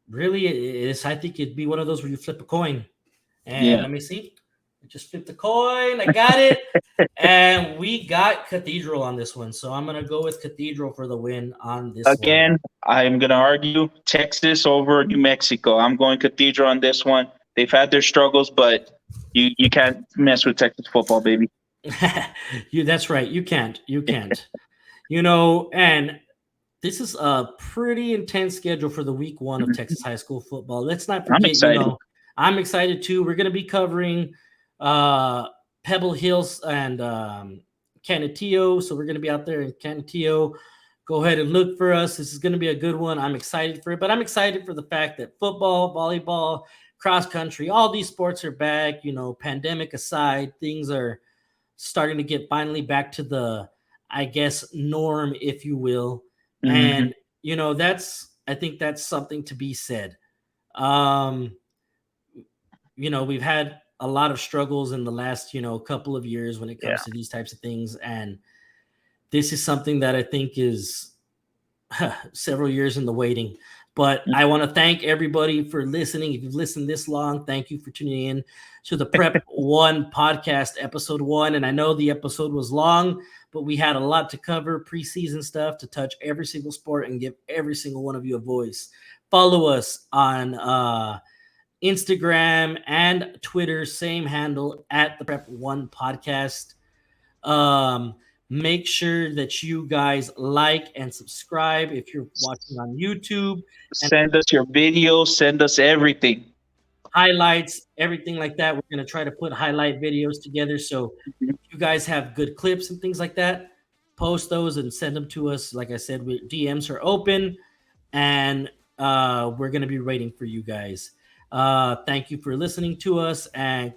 [SPEAKER 1] Really, I think it'd be one of those where you flip a coin. And let me see. I just flipped the coin. I got it. And we got Cathedral on this one. So I'm going to go with Cathedral for the win on this one.
[SPEAKER 2] Again, I'm going to argue Texas over New Mexico. I'm going Cathedral on this one. They've had their struggles, but you can't mess with Texas football, baby.
[SPEAKER 1] That's right. You can't. And this is a pretty intense schedule for the week one of Texas high school football. Let's not forget, I'm excited too. We're going to be covering Pebble Hills and Canutillo. So we're going to be out there in Canutillo. Go ahead and look for us. This is going to be a good one. I'm excited for it, but I'm excited for the fact that football, volleyball, cross country, all these sports are back. Pandemic aside, things are starting to get finally back to the, I guess, norm, if you will. And, I think that's something to be said. We've had a lot of struggles in the last, couple of years when it comes to these types of things. And this is something that I think is several years in the waiting. But I want to thank everybody for listening. If you've listened this long, thank you for tuning in to the Prep1 Podcast, episode 1. And I know the episode was long, but we had a lot to cover, preseason stuff, to touch every single sport and give every single one of you a voice. Follow us on Instagram and Twitter, same handle, at the Prep1 Podcast. Make sure that you guys like and subscribe if you're watching on YouTube.
[SPEAKER 2] Send us your videos. Send us everything.
[SPEAKER 1] Highlights, everything like that. We're going to try to put highlight videos together. So if you guys have good clips and things like that, post those and send them to us. Like I said, DMs are open, and we're going to be waiting for you guys. Thank you for listening to us. And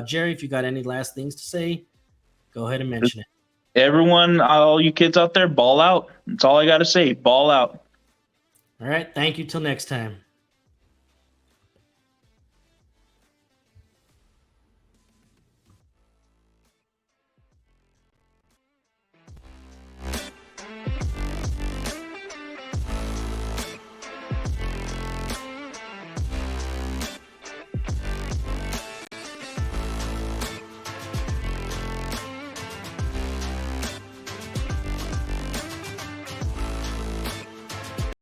[SPEAKER 1] Jerry, if you got any last things to say, go ahead and mention it.
[SPEAKER 2] Everyone, all you kids out there, ball out. That's all I got to say. Ball out.
[SPEAKER 1] All right. Thank you. Till next time.